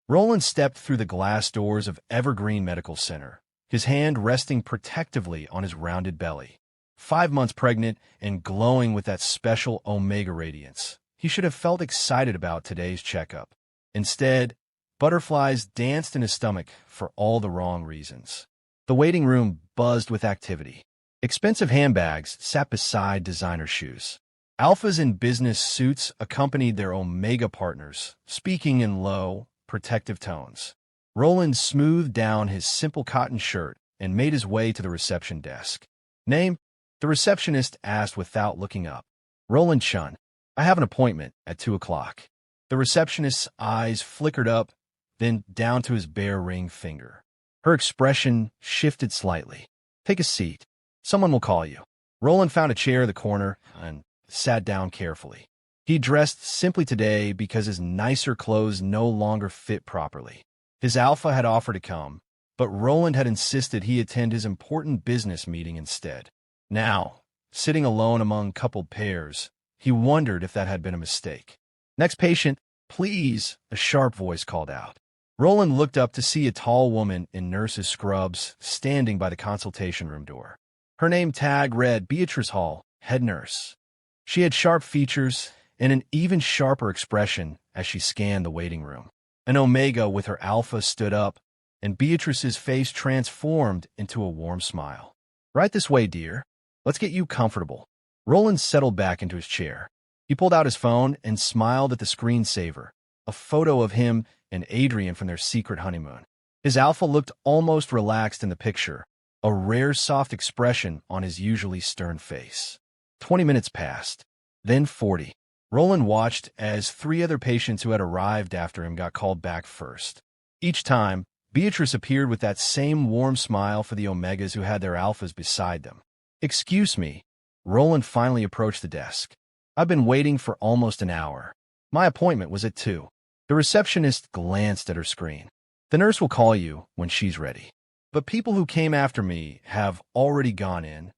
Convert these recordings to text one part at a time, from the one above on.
Roland stepped through the glass doors of Evergreen Medical Center, his hand resting protectively on his rounded belly. 5 months pregnant and glowing with that special omega radiance. He should have felt excited about today's checkup. Instead, butterflies danced in his stomach for all the wrong reasons. The waiting room buzzed with activity. Expensive handbags sat beside designer shoes. Alphas in business suits accompanied their omega partners, speaking in low, protective tones. Roland smoothed down his simple cotton shirt and made his way to the reception desk. "Name?" the receptionist asked without looking up. "Roland Chun. I have an appointment at 2 o'clock." The receptionist's eyes flickered up, then down to his bare ring finger. Her expression shifted slightly. "Take a seat. Someone will call you." Roland found a chair in the corner and sat down carefully. He dressed simply today because his nicer clothes no longer fit properly. His alpha had offered to come, but Roland had insisted he attend his important business meeting instead. Now, sitting alone among coupled pairs, he wondered if that had been a mistake. "Next patient, please," a sharp voice called out. Roland looked up to see a tall woman in nurse's scrubs standing by the consultation room door. Her name tag read Beatrice Hall, head nurse. She had sharp features and an even sharper expression as she scanned the waiting room. An omega with her alpha stood up, and Beatrice's face transformed into a warm smile. "Right this way, dear. Let's get you comfortable." Roland settled back into his chair. He pulled out his phone and smiled at the screensaver, a photo of him and Adrian from their secret honeymoon. His alpha looked almost relaxed in the picture, a rare soft expression on his usually stern face. 20 minutes passed, then 40. Roland watched as 3 other patients who had arrived after him got called back first. Each time, Beatrice appeared with that same warm smile for the omegas who had their alphas beside them. "Excuse me." Roland finally approached the desk. "I've been waiting for almost an hour. My appointment was at 2. The receptionist glanced at her screen. "The nurse will call you when she's ready. But people who came after me have already gone in.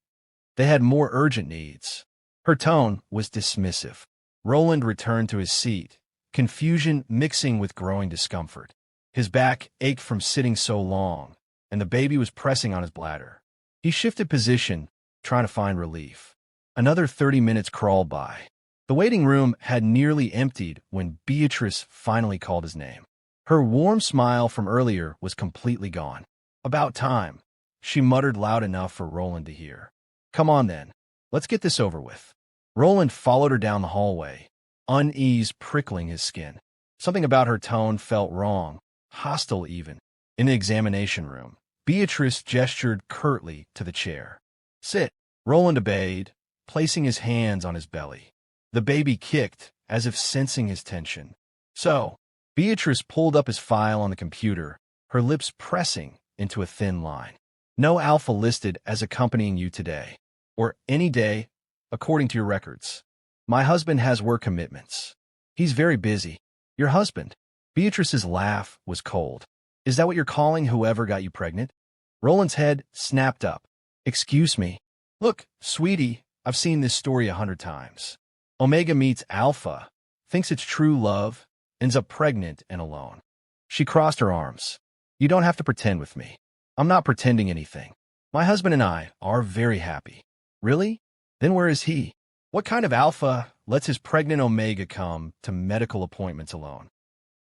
They had more urgent needs." Her tone was dismissive. Roland returned to his seat, confusion mixing with growing discomfort. His back ached from sitting so long, and the baby was pressing on his bladder. He shifted position, trying to find relief. Another 30 minutes crawled by. The waiting room had nearly emptied when Beatrice finally called his name. Her warm smile from earlier was completely gone. "About time," she muttered loud enough for Roland to hear. "Come on then, let's get this over with." Roland followed her down the hallway, unease prickling his skin. Something about her tone felt wrong, hostile even. In the examination room, Beatrice gestured curtly to the chair. "Sit." Roland obeyed, placing his hands on his belly. The baby kicked, as if sensing his tension. "So," Beatrice pulled up his file on the computer, her lips pressing into a thin line. "No alpha listed as accompanying you today, or any day, according to your records. My husband has work commitments. He's very busy." "Your husband?" Beatrice's laugh was cold. "Is that what you're calling whoever got you pregnant?" Roland's head snapped up. "Excuse me." "Look, sweetie, I've seen this story 100 times. Omega meets Alpha, thinks it's true love, ends up pregnant and alone." She crossed her arms. "You don't have to pretend with me. I'm not pretending anything. My husband and I are very happy." "Really? Then where is he? What kind of alpha lets his pregnant omega come to medical appointments alone?"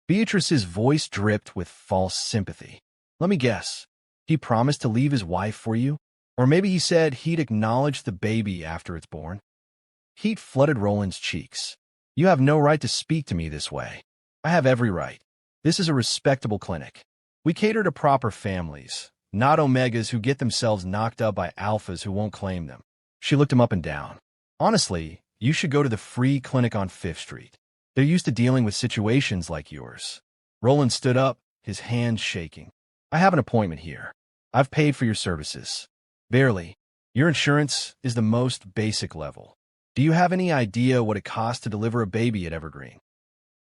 Beatrice's voice dripped with false sympathy. "Let me guess. He promised to leave his wife for you? Or maybe he said he'd acknowledge the baby after it's born?" Heat flooded Roland's cheeks. "You have no right to speak to me this way." "I have every right. This is a respectable clinic. We cater to proper families, not omegas who get themselves knocked up by alphas who won't claim them." She looked him up and down. "Honestly, you should go to the free clinic on 5th Street. They're used to dealing with situations like yours." Roland stood up, his hands shaking. "I have an appointment here. I've paid for your services." "Barely. Your insurance is the most basic level. Do you have any idea what it costs to deliver a baby at Evergreen?"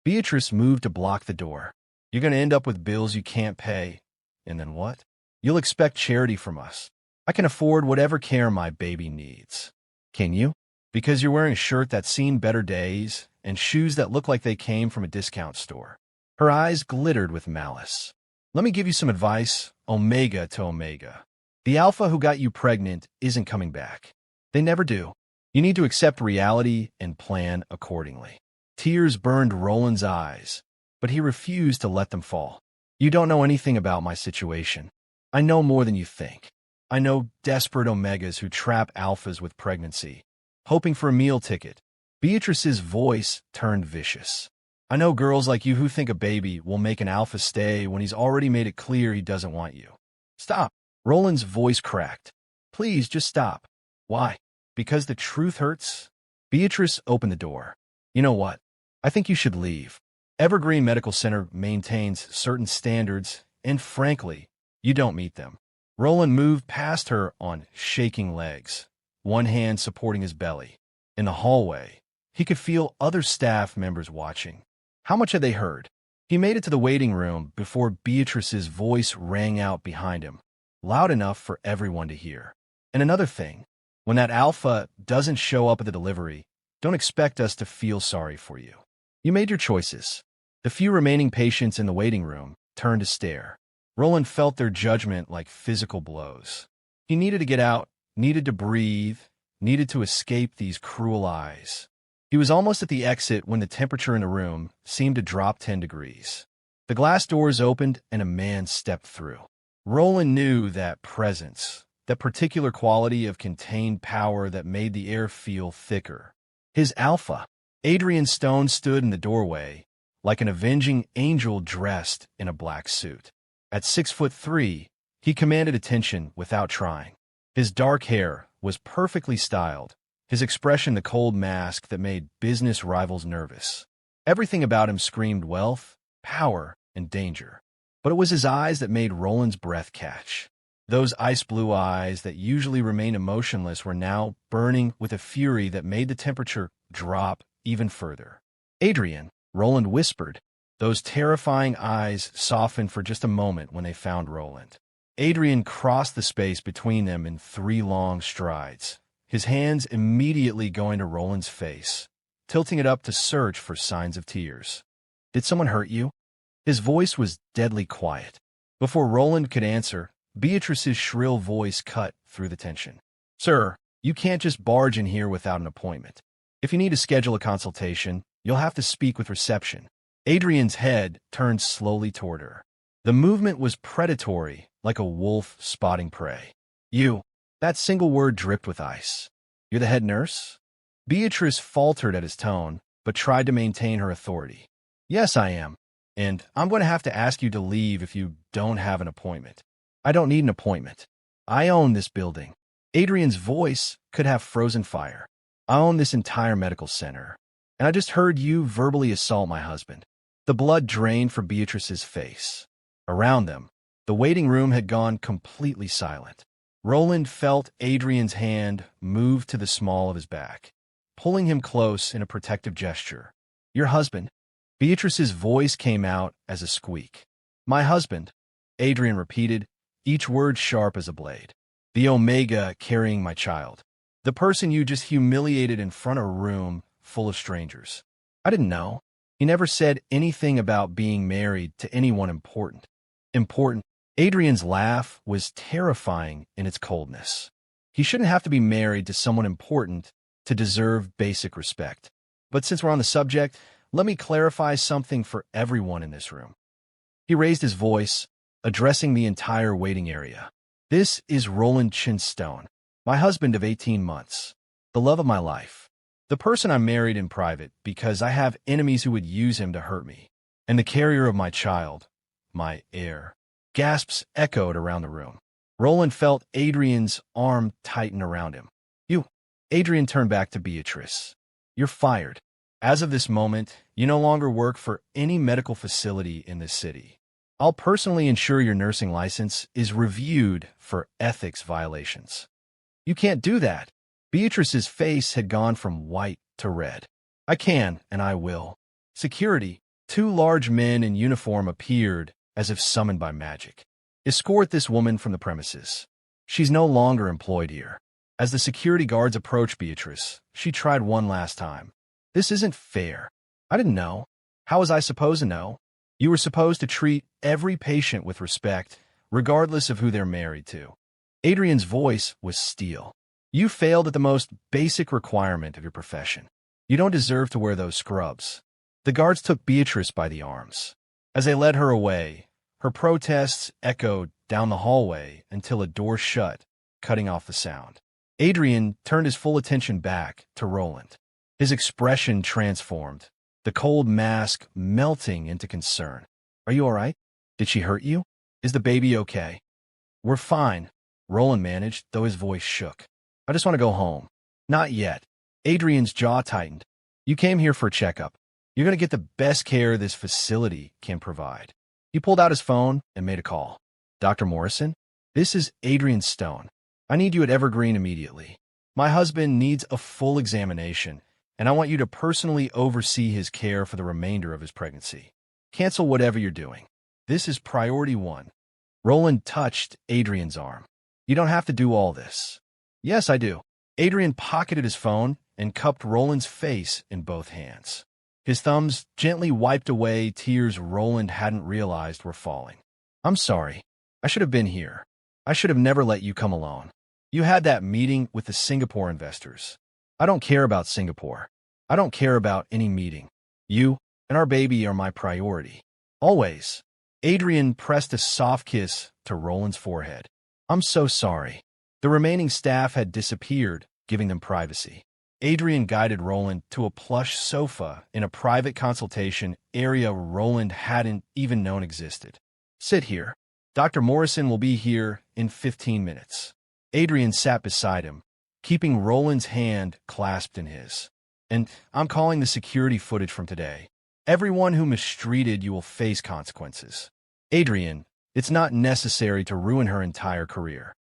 Beatrice moved to block the door. "You're going to end up with bills you can't pay. And then what? You'll expect charity from us. I can afford whatever care my baby needs." "Can you? Because you're wearing a shirt that's seen better days and shoes that look like they came from a discount store." Her eyes glittered with malice. Let me give you some advice, Omega to Omega. The alpha who got you pregnant isn't coming back. They never do. You need to accept reality and plan accordingly. Tears burned Roland's eyes, but he refused to let them fall. You don't know anything about my situation. I know more than you think. I know desperate Omegas who trap alphas with pregnancy, hoping for a meal ticket. Beatrice's voice turned vicious. I know girls like you who think a baby will make an alpha stay when he's already made it clear he doesn't want you. Stop. Roland's voice cracked. Please, just stop. Why? Because the truth hurts? Beatrice opened the door. You know what? I think you should leave. Evergreen Medical Center maintains certain standards, and frankly, you don't meet them. Roland moved past her on shaking legs, one hand supporting his belly. In the hallway, he could feel other staff members watching. How much had they heard? He made it to the waiting room before Beatrice's voice rang out behind him, loud enough for everyone to hear. And another thing, when that alpha doesn't show up at the delivery, don't expect us to feel sorry for you. You made your choices. The few remaining patients in the waiting room turned to stare. Roland felt their judgment like physical blows. He needed to get out, needed to breathe, needed to escape these cruel eyes. He was almost at the exit when the temperature in the room seemed to drop 10 degrees. The glass doors opened and a man stepped through. Roland knew that presence, that particular quality of contained power that made the air feel thicker. His alpha, Adrian Stone, stood in the doorway like an avenging angel dressed in a black suit. At 6'3", he commanded attention without trying. His dark hair was perfectly styled, his expression the cold mask that made business rivals nervous. Everything about him screamed wealth, power, and danger. But it was his eyes that made Roland's breath catch. Those ice-blue eyes that usually remain emotionless were now burning with a fury that made the temperature drop even further. Adrian, Roland whispered. Those terrifying eyes softened for just a moment when they found Roland. Adrian crossed the space between them in 3 long strides, his hands immediately going to Roland's face, tilting it up to search for signs of tears. Did someone hurt you? His voice was deadly quiet. Before Roland could answer, Beatrice's shrill voice cut through the tension. Sir, you can't just barge in here without an appointment. If you need to schedule a consultation, you'll have to speak with reception. Adrian's head turned slowly toward her. The movement was predatory, like a wolf spotting prey. You. That single word dripped with ice. You're the head nurse? Beatrice faltered at his tone, but tried to maintain her authority. Yes, I am. And I'm going to have to ask you to leave if you don't have an appointment. I don't need an appointment. I own this building. Adrian's voice could have frozen fire. I own this entire medical center. And I just heard you verbally assault my husband. The blood drained from Beatrice's face. Around them, the waiting room had gone completely silent. Roland felt Adrian's hand move to the small of his back, pulling him close in a protective gesture. Your husband? Beatrice's voice came out as a squeak. My husband, Adrian repeated, each word sharp as a blade. The Omega carrying my child. The person you just humiliated in front of a room full of strangers. I didn't know. He never said anything about being married to anyone important. Important. Adrian's laugh was terrifying in its coldness. He shouldn't have to be married to someone important to deserve basic respect. But since we're on the subject, let me clarify something for everyone in this room. He raised his voice, addressing the entire waiting area. This is Roland Chinstone, my husband of 18 months, the love of my life, the person I married in private because I have enemies who would use him to hurt me, and the carrier of my child, my heir. Gasps echoed around the room. Roland felt Adrian's arm tighten around him. You. Adrian turned back to Beatrice. You're fired. As of this moment, you no longer work for any medical facility in this city. I'll personally ensure your nursing license is reviewed for ethics violations. You can't do that. Beatrice's face had gone from white to red. I can, and I will. Security. 2 large men in uniform appeared as if summoned by magic. Escort this woman from the premises. She's no longer employed here. As the security guards approached Beatrice, she tried one last time. This isn't fair. I didn't know. How was I supposed to know? You were supposed to treat every patient with respect, regardless of who they're married to. Adrian's voice was steel. You failed at the most basic requirement of your profession. You don't deserve to wear those scrubs. The guards took Beatrice by the arms. As they led her away, her protests echoed down the hallway until a door shut, cutting off the sound. Adrian turned his full attention back to Roland. His expression transformed, the cold mask melting into concern. Are you all right? Did she hurt you? Is the baby okay? We're fine, Roland managed, though his voice shook. I just want to go home. Not yet. Adrian's jaw tightened. You came here for a checkup. You're going to get the best care this facility can provide. He pulled out his phone and made a call. Dr. Morrison, this is Adrian Stone. I need you at Evergreen immediately. My husband needs a full examination, and I want you to personally oversee his care for the remainder of his pregnancy. Cancel whatever you're doing. This is priority one. Roland touched Adrian's arm. You don't have to do all this. Yes, I do. Adrian pocketed his phone and cupped Roland's face in both hands. His thumbs gently wiped away tears Roland hadn't realized were falling. I'm sorry. I should have been here. I should have never let you come alone. You had that meeting with the Singapore investors. I don't care about Singapore. I don't care about any meeting. You and our baby are my priority. Always. Adrian pressed a soft kiss to Roland's forehead. I'm so sorry. The remaining staff had disappeared, giving them privacy. Adrian guided Roland to a plush sofa in a private consultation area Roland hadn't even known existed. Sit here. Dr. Morrison will be here in 15 minutes. Adrian sat beside him, keeping Roland's hand clasped in his. And I'm calling the security footage from today. Everyone who mistreated you will face consequences. Adrian, it's not necessary to ruin her entire career.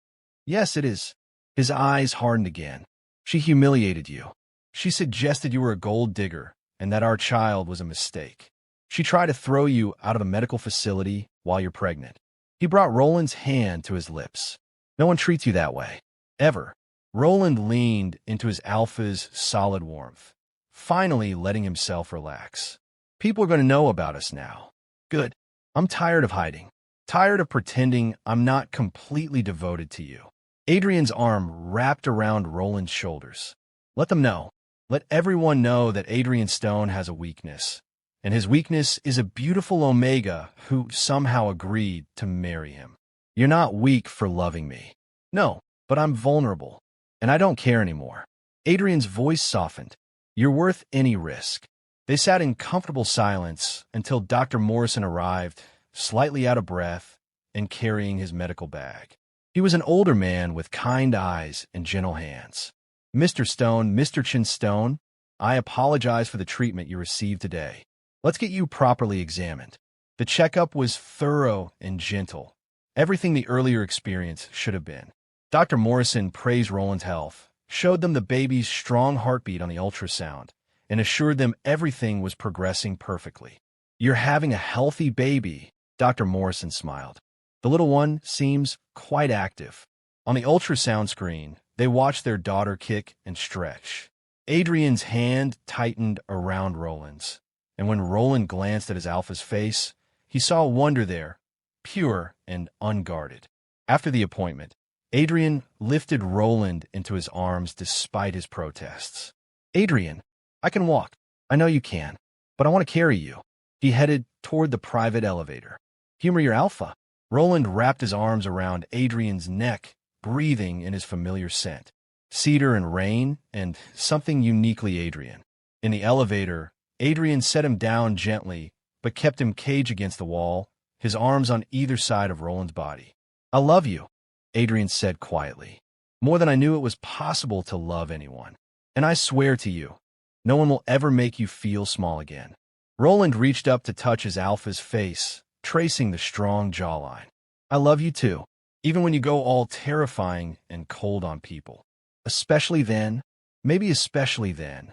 Yes, it is. His eyes hardened again. She humiliated you. She suggested you were a gold digger and that our child was a mistake. She tried to throw you out of a medical facility while you're pregnant. He brought Roland's hand to his lips. No one treats you that way. Ever. Roland leaned into his alpha's solid warmth, finally letting himself relax. People are going to know about us now. Good. I'm tired of hiding. Tired of pretending I'm not completely devoted to you. Adrian's arm wrapped around Roland's shoulders. Let them know. Let everyone know that Adrian Stone has a weakness. And his weakness is a beautiful Omega who somehow agreed to marry him. You're not weak for loving me. No, but I'm vulnerable. And I don't care anymore. Adrian's voice softened. You're worth any risk. They sat in comfortable silence until Dr. Morrison arrived, slightly out of breath and carrying his medical bag. He was an older man with kind eyes and gentle hands. Mr. Stone, Mr. Chin Stone, I apologize for the treatment you received today. Let's get you properly examined. The checkup was thorough and gentle. Everything the earlier experience should have been. Dr. Morrison praised Roland's health, showed them the baby's strong heartbeat on the ultrasound, and assured them everything was progressing perfectly. You're having a healthy baby, Dr. Morrison smiled. The little one seems quite active. On the ultrasound screen, they watched their daughter kick and stretch. Adrian's hand tightened around Roland's, and when Roland glanced at his alpha's face, he saw wonder there, pure and unguarded. After the appointment, Adrian lifted Roland into his arms despite his protests. Adrian, I can walk. I know you can, but I want to carry you. He headed toward the private elevator. Humor your alpha. Roland wrapped his arms around Adrian's neck, breathing in his familiar scent. Cedar and rain, and something uniquely Adrian. In the elevator, Adrian set him down gently, but kept him caged against the wall, his arms on either side of Roland's body. I love you, Adrian said quietly. More than I knew it was possible to love anyone. And I swear to you, no one will ever make you feel small again. Roland reached up to touch his alpha's face, tracing the strong jawline. I love you too, even when you go all terrifying and cold on people. Especially then, maybe especially then.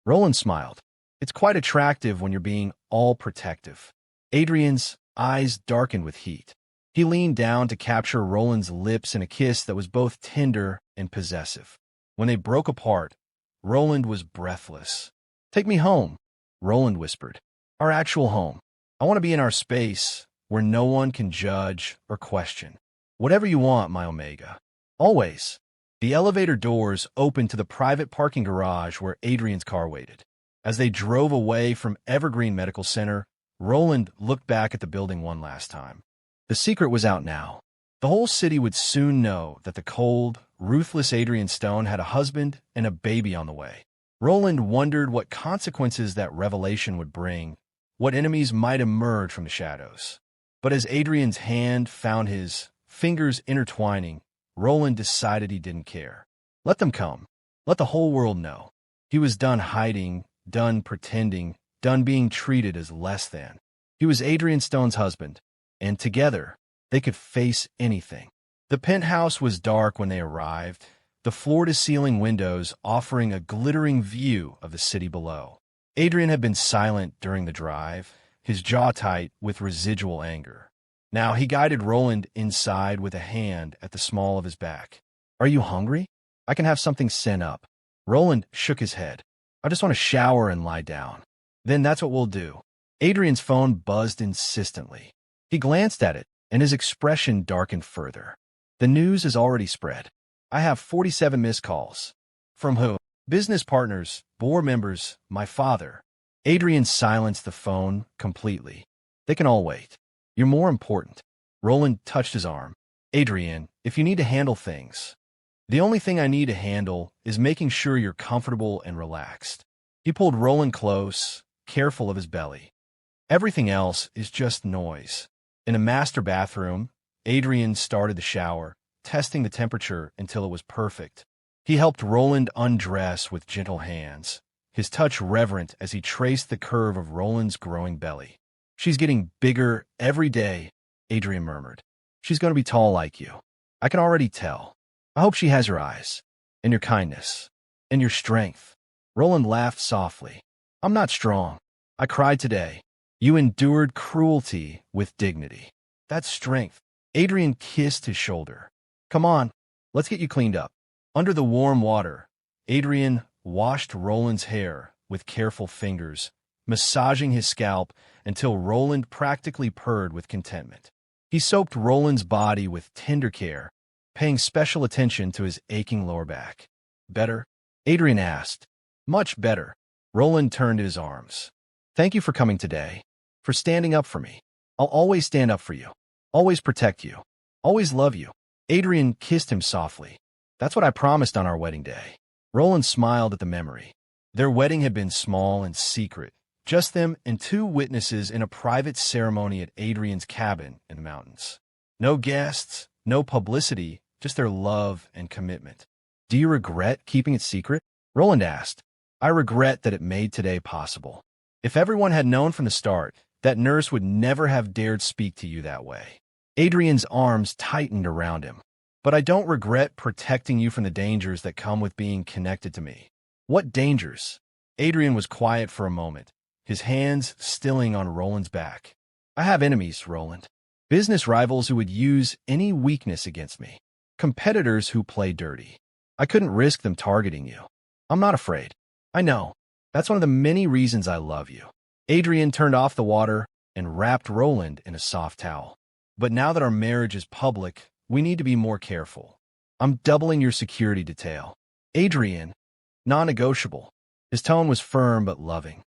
Roland smiled. It's quite attractive when you're being all protective. Adrian's eyes darkened with heat. He leaned down to capture Roland's lips in a kiss that was both tender and possessive. When they broke apart, Roland was breathless. Take me home, Roland whispered. Our actual home. I want to be in our space where no one can judge or question. Whatever you want, my Omega. Always. The elevator doors opened to the private parking garage where Adrian's car waited. As they drove away from Evergreen Medical Center, Roland looked back at the building one last time. The secret was out now. The whole city would soon know that the cold, ruthless Adrian Stone had a husband and a baby on the way. Roland wondered what consequences that revelation would bring, what enemies might emerge from the shadows. But as Adrian's hand found his fingers intertwining, Roland decided he didn't care. Let them come. Let the whole world know. He was done hiding, done pretending, done being treated as less than. He was Adrian Stone's husband, and together, they could face anything. The penthouse was dark when they arrived, the floor-to-ceiling windows offering a glittering view of the city below. Adrian had been silent during the drive, his jaw tight with residual anger. Now he guided Roland inside with a hand at the small of his back. "Are you hungry? I can have something sent up." Roland shook his head. "I just want to shower and lie down." "Then that's what we'll do." Adrian's phone buzzed insistently. He glanced at it, and his expression darkened further. "The news is already spread. I have 47 missed calls." "From who?" "Business partners, board members, my father." Adrian silenced the phone completely. "They can all wait. You're more important." Roland touched his arm. "Adrian, if you need to handle things." "The only thing I need to handle is making sure you're comfortable and relaxed." He pulled Roland close, careful of his belly. "Everything else is just noise." In a master bathroom, Adrian started the shower, testing the temperature until it was perfect. He helped Roland undress with gentle hands, his touch reverent as he traced the curve of Roland's growing belly. "She's getting bigger every day," Adrian murmured. "She's going to be tall like you. I can already tell. I hope she has your eyes, and your kindness, and your strength." Roland laughed softly. "I'm not strong. I cried today. You endured cruelty with dignity. That's strength." Adrian kissed his shoulder. "Come on, let's get you cleaned up." Under the warm water, Adrian washed Roland's hair with careful fingers, massaging his scalp until Roland practically purred with contentment. He soaked Roland's body with tender care, paying special attention to his aching lower back. "Better?" Adrian asked. "Much better." Roland turned in his arms. "Thank you for coming today, for standing up for me. I'll always stand up for you, always protect you, always love you." Adrian kissed him softly. "That's what I promised on our wedding day." Roland smiled at the memory. Their wedding had been small and secret, just them and two witnesses in a private ceremony at Adrian's cabin in the mountains. No guests, no publicity, just their love and commitment. "Do you regret keeping it secret?" Roland asked. "I regret that it made today possible. If everyone had known from the start, that nurse would never have dared speak to you that way." Adrian's arms tightened around him. "But I don't regret protecting you from the dangers that come with being connected to me." "What dangers?" Adrian was quiet for a moment, his hands stilling on Roland's back. "I have enemies, Roland. Business rivals who would use any weakness against me. Competitors who play dirty. I couldn't risk them targeting you. I'm not afraid. I know. That's one of the many reasons I love you." Adrian turned off the water and wrapped Roland in a soft towel. "But now that our marriage is public, we need to be more careful. I'm doubling your security detail." "Adrian." "Non-negotiable." His tone was firm but loving.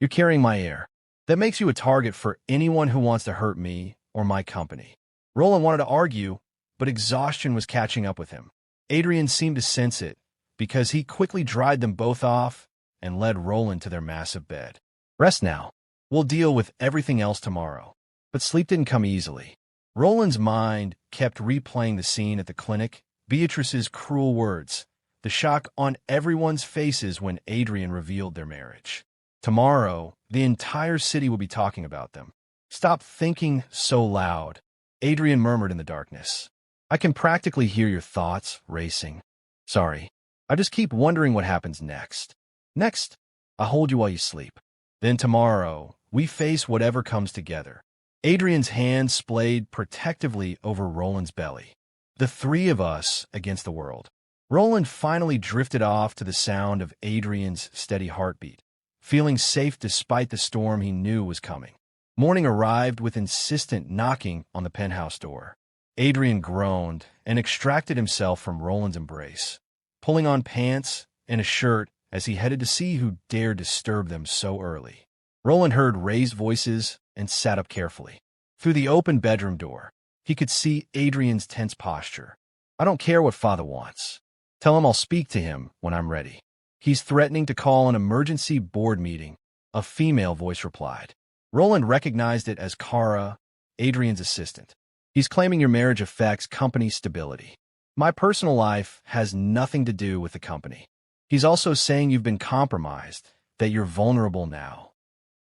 "You're carrying my air. That makes you a target for anyone who wants to hurt me or my company." Roland wanted to argue, but exhaustion was catching up with him. Adrian seemed to sense it, because he quickly dried them both off and led Roland to their massive bed. "Rest now. We'll deal with everything else tomorrow." But sleep didn't come easily. Roland's mind kept replaying the scene at the clinic, Beatrice's cruel words, the shock on everyone's faces when Adrian revealed their marriage. Tomorrow, the entire city would be talking about them. "Stop thinking so loud," Adrian murmured in the darkness. "I can practically hear your thoughts racing." "Sorry. I just keep wondering what happens next." "Next, I'll hold you while you sleep. Then tomorrow, we face whatever comes together." Adrian's hand splayed protectively over Roland's belly. "The three of us against the world." Roland finally drifted off to the sound of Adrian's steady heartbeat, feeling safe despite the storm he knew was coming. Morning arrived with insistent knocking on the penthouse door. Adrian groaned and extracted himself from Roland's embrace, pulling on pants and a shirt as he headed to see who dared disturb them so early. Roland heard raised voices and sat up carefully. Through the open bedroom door, he could see Adrian's tense posture. "I don't care what father wants. Tell him I'll speak to him when I'm ready. He's threatening to call an emergency board meeting," a female voice replied. Roland recognized it as Kara, Adrian's assistant. "He's claiming your marriage affects company stability. My personal life has nothing to do with the company. He's also saying you've been compromised, that you're vulnerable now."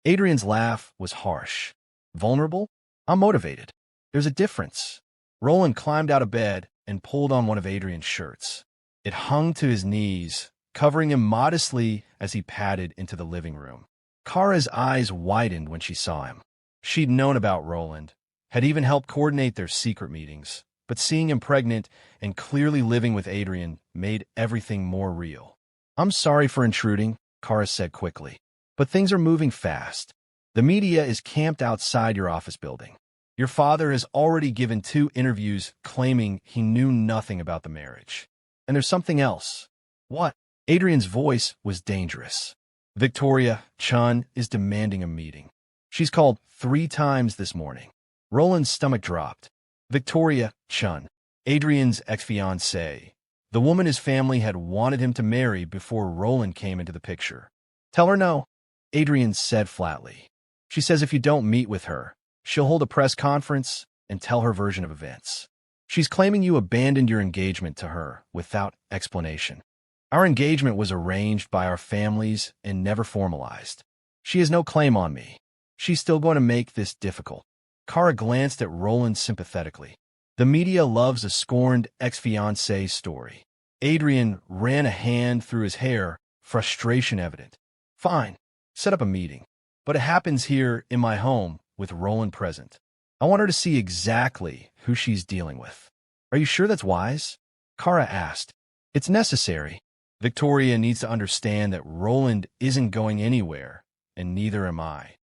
Adrian's laugh was harsh. "Vulnerable? I'm motivated. There's a difference." Roland climbed out of bed and pulled on one of Adrian's shirts. It hung to his knees, covering him modestly as he padded into the living room. Kara's eyes widened when she saw him. She'd known about Roland, had even helped coordinate their secret meetings, but seeing him pregnant and clearly living with Adrian made everything more real. "I'm sorry for intruding," Kara said quickly, "but things are moving fast. The media is camped outside your office building. Your father has already given 2 interviews claiming he knew nothing about the marriage. And there's something else." "What?" Adrian's voice was dangerous. "Victoria Chun is demanding a meeting. She's called 3 times this morning." Roland's stomach dropped. Victoria Chun, Adrian's ex-fiancée, the woman his family had wanted him to marry before Roland came into the picture. "Tell her no," Adrian said flatly. "She says if you don't meet with her, she'll hold a press conference and tell her version of events. She's claiming you abandoned your engagement to her without explanation. Our engagement was arranged by our families and never formalized. She has no claim on me. She's still going to make this difficult." Kara glanced at Roland sympathetically. The media loves a scorned ex-fiancé story. Adrian ran a hand through his hair, frustration evident. "Fine, set up a meeting. But it happens here in my home with Roland present. I want her to see exactly who she's dealing with." "Are you sure that's wise?" Kara asked. "It's necessary. Victoria needs to understand that Roland isn't going anywhere, and neither am I."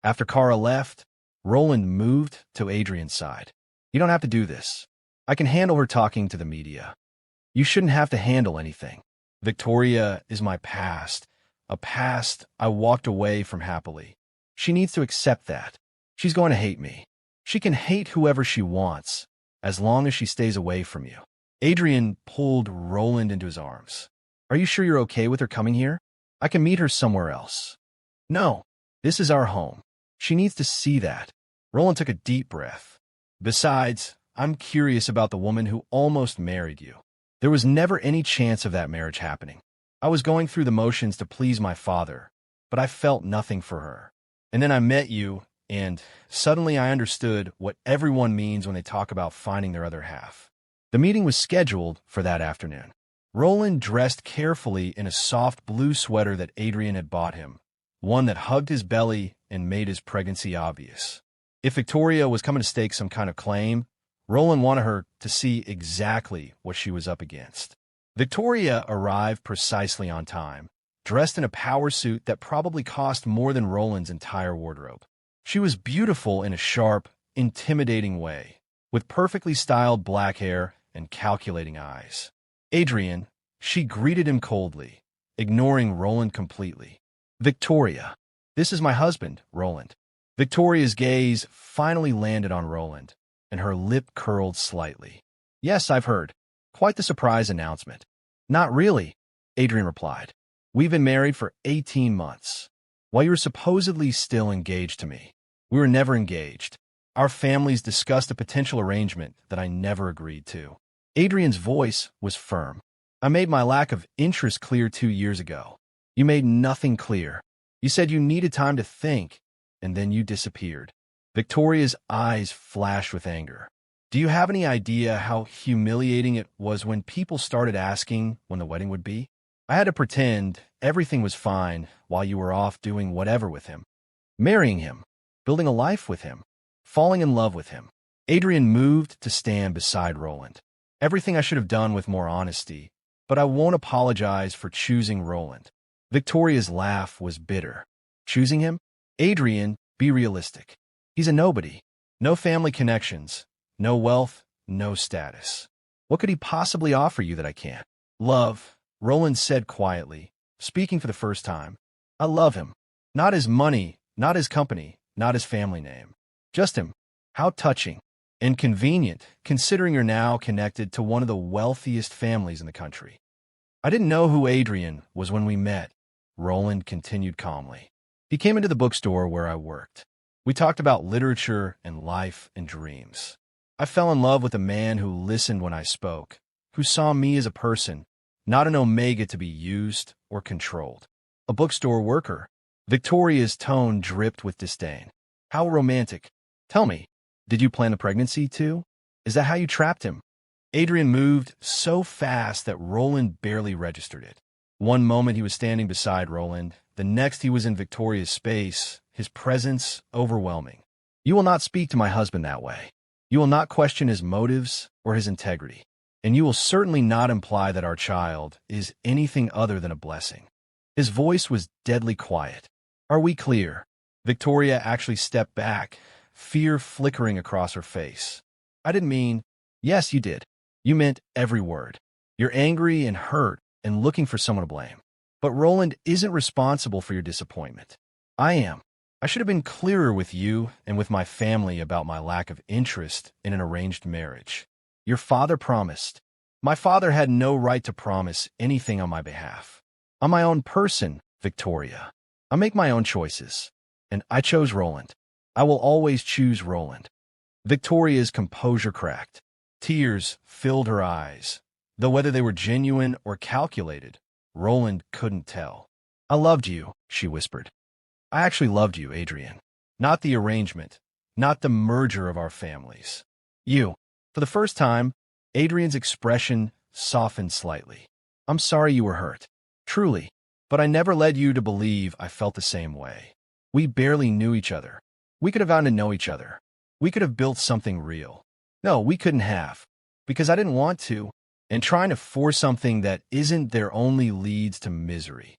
After Kara left, Roland moved to Adrian's side. "You don't have to do this. I can handle her talking to the media. You shouldn't have to handle anything. Victoria is my past, a past I walked away from happily. She needs to accept that. She's going to hate me. She can hate whoever she wants, as long as she stays away from you." Adrian pulled Roland into his arms. "Are you sure you're okay with her coming here? I can meet her somewhere else." "No, this is our home. She needs to see that." Roland took a deep breath. "Besides, I'm curious about the woman who almost married you. There was never any chance of that marriage happening. I was going through the motions to please my father, but I felt nothing for her. And then I met you, and suddenly I understood what everyone means when they talk about finding their other half." The meeting was scheduled for that afternoon. Roland dressed carefully in a soft blue sweater that Adrian had bought him, one that hugged his belly and made his pregnancy obvious. If Victoria was coming to stake some kind of claim, Roland wanted her to see exactly what she was up against. Victoria arrived precisely on time, dressed in a power suit that probably cost more than Roland's entire wardrobe. She was beautiful in a sharp, intimidating way, with perfectly styled black hair and calculating eyes. "Adrian," she greeted him coldly, ignoring Roland completely. "Victoria, this is my husband, Roland." Victoria's gaze finally landed on Roland, and her lip curled slightly. "Yes, I've heard. Quite the surprise announcement." "Not really," Adrian replied. "We've been married for 18 months. While you were supposedly still engaged to me, we were never engaged. Our families discussed a potential arrangement that I never agreed to." Adrian's voice was firm. "I made my lack of interest clear 2 years ago. You made nothing clear. You said you needed time to think, and then you disappeared." Victoria's eyes flashed with anger. "Do you have any idea how humiliating it was when people started asking when the wedding would be? I had to pretend everything was fine while you were off doing whatever with him. Marrying him, building a life with him, falling in love with him." Adrian moved to stand beside Roland. "Everything I should have done with more honesty, but I won't apologize for choosing Roland." Victoria's laugh was bitter. "Choosing him? Adrian, be realistic. He's a nobody. No family connections, no wealth, no status. What could he possibly offer you that I can't? Love, Roland said quietly, speaking for the first time. I love him. Not his money, not his company, not his family name. Just him. How touching. And convenient, considering you're now connected to one of the wealthiest families in the country. I didn't know who Adrian was when we met, Roland continued calmly. He came into the bookstore where I worked. We talked about literature and life and dreams. I fell in love with a man who listened when I spoke, who saw me as a person, not an omega to be used or controlled. A bookstore worker. Victoria's tone dripped with disdain. How romantic. Tell me, did you plan the pregnancy too? Is that how you trapped him? Adrian moved so fast that Roland barely registered it. One moment he was standing beside Roland, the next he was in Victoria's space, his presence overwhelming. You will not speak to my husband that way. You will not question his motives or his integrity. And you will certainly not imply that our child is anything other than a blessing. His voice was deadly quiet. Are we clear? Victoria actually stepped back, fear flickering across her face. I didn't mean, yes, you did. You meant every word. You're angry and hurt and looking for someone to blame. But Roland isn't responsible for your disappointment. I am. I should have been clearer with you and with my family about my lack of interest in an arranged marriage. Your father promised. My father had no right to promise anything on my behalf. I'm my own person, Victoria. I make my own choices. And I chose Roland. I will always choose Roland. Victoria's composure cracked. Tears filled her eyes, though whether they were genuine or calculated, Roland couldn't tell. I loved you, she whispered. I actually loved you, Adrian. Not the arrangement, not the merger of our families. You. For the first time, Adrian's expression softened slightly. I'm sorry you were hurt. Truly. But I never led you to believe I felt the same way. We barely knew each other. We could have gotten to know each other. We could have built something real. No, we couldn't have. Because I didn't want to. And trying to force something that isn't there only leads to misery.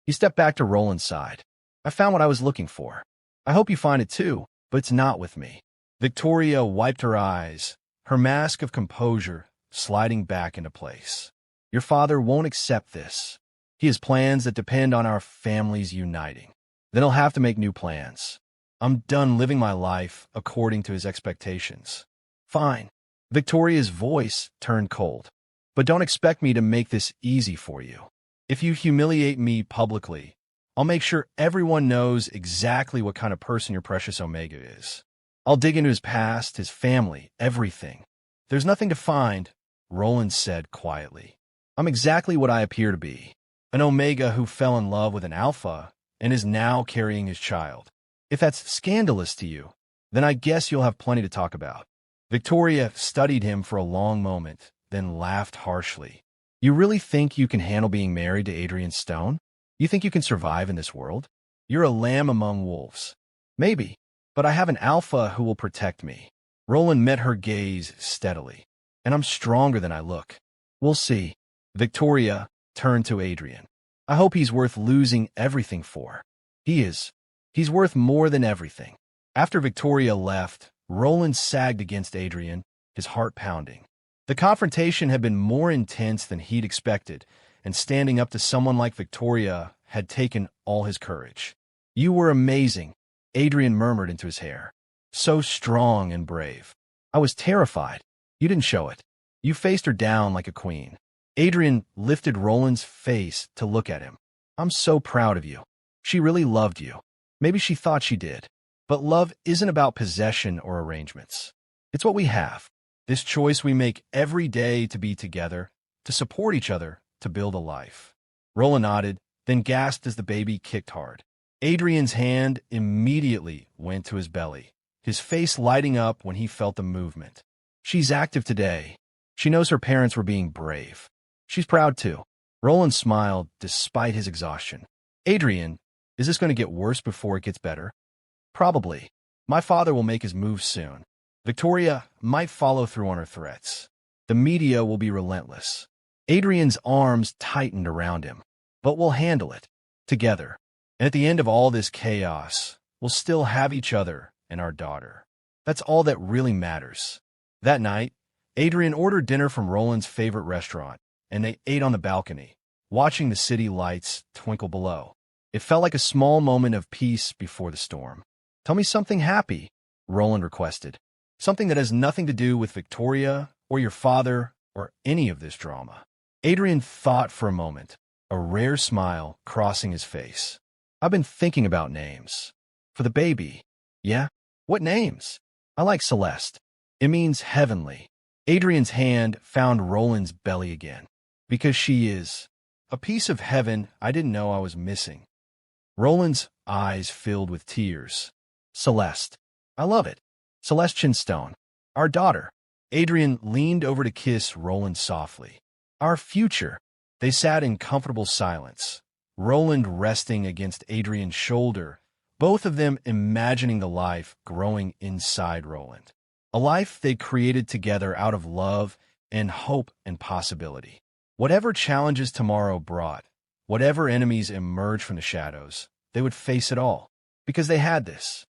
He stepped back to Roland's side. I found what I was looking for. I hope you find it too, but it's not with me. Victoria wiped her eyes, her mask of composure sliding back into place. Your father won't accept this. He has plans that depend on our families uniting. Then he'll have to make new plans. I'm done living my life according to his expectations. Fine. Victoria's voice turned cold. But don't expect me to make this easy for you. If you humiliate me publicly, I'll make sure everyone knows exactly what kind of person your precious Omega is. I'll dig into his past, his family, everything. There's nothing to find, Roland said quietly. I'm exactly what I appear to be. An Omega who fell in love with an Alpha and is now carrying his child. If that's scandalous to you, then I guess you'll have plenty to talk about. Victoria studied him for a long moment, then laughed harshly. You really think you can handle being married to Adrian Stone? You think you can survive in this world? You're a lamb among wolves. Maybe, but I have an Alpha who will protect me. Roland met her gaze steadily. And I'm stronger than I look. We'll see. Victoria turned to Adrian. I hope he's worth losing everything for. He is. He's worth more than everything. After Victoria left, Roland sagged against Adrian, his heart pounding. The confrontation had been more intense than he'd expected, and standing up to someone like Victoria had taken all his courage. You were amazing, Adrian murmured into his hair. So strong and brave. I was terrified. You didn't show it. You faced her down like a queen. Adrian lifted Roland's face to look at him. I'm so proud of you. She really loved you. Maybe she thought she did. But love isn't about possession or arrangements. It's what we have. This choice we make every day to be together, to support each other, to build a life. Roland nodded, then gasped as the baby kicked hard. Adrian's hand immediately went to his belly, his face lighting up when he felt the movement. She's active today. She knows her parents were being brave. She's proud too. Roland smiled despite his exhaustion. Adrian, is this going to get worse before it gets better? Probably. My father will make his move soon. Victoria might follow through on her threats. The media will be relentless. Adrian's arms tightened around him. But we'll handle it. Together. And at the end of all this chaos, we'll still have each other and our daughter. That's all that really matters. That night, Adrian ordered dinner from Roland's favorite restaurant, and they ate on the balcony, watching the city lights twinkle below. It felt like a small moment of peace before the storm. "Tell me something happy," Roland requested. "Something that has nothing to do with Victoria or your father or any of this drama." Adrian thought for a moment, a rare smile crossing his face. "I've been thinking about names. For the baby." "Yeah? What names?" "I like Celeste. It means heavenly." Adrian's hand found Roland's belly again. "Because she is a piece of heaven I didn't know I was missing." Roland's eyes filled with tears. "Celeste. I love it. Celeste Chinstone. Our daughter." Adrian leaned over to kiss Roland softly. "Our future." They sat in comfortable silence, Roland resting against Adrian's shoulder, both of them imagining the life growing inside Roland. A life they created together out of love and hope and possibility. Whatever challenges tomorrow brought, whatever enemies emerged from the shadows, they would face it all. Because they had this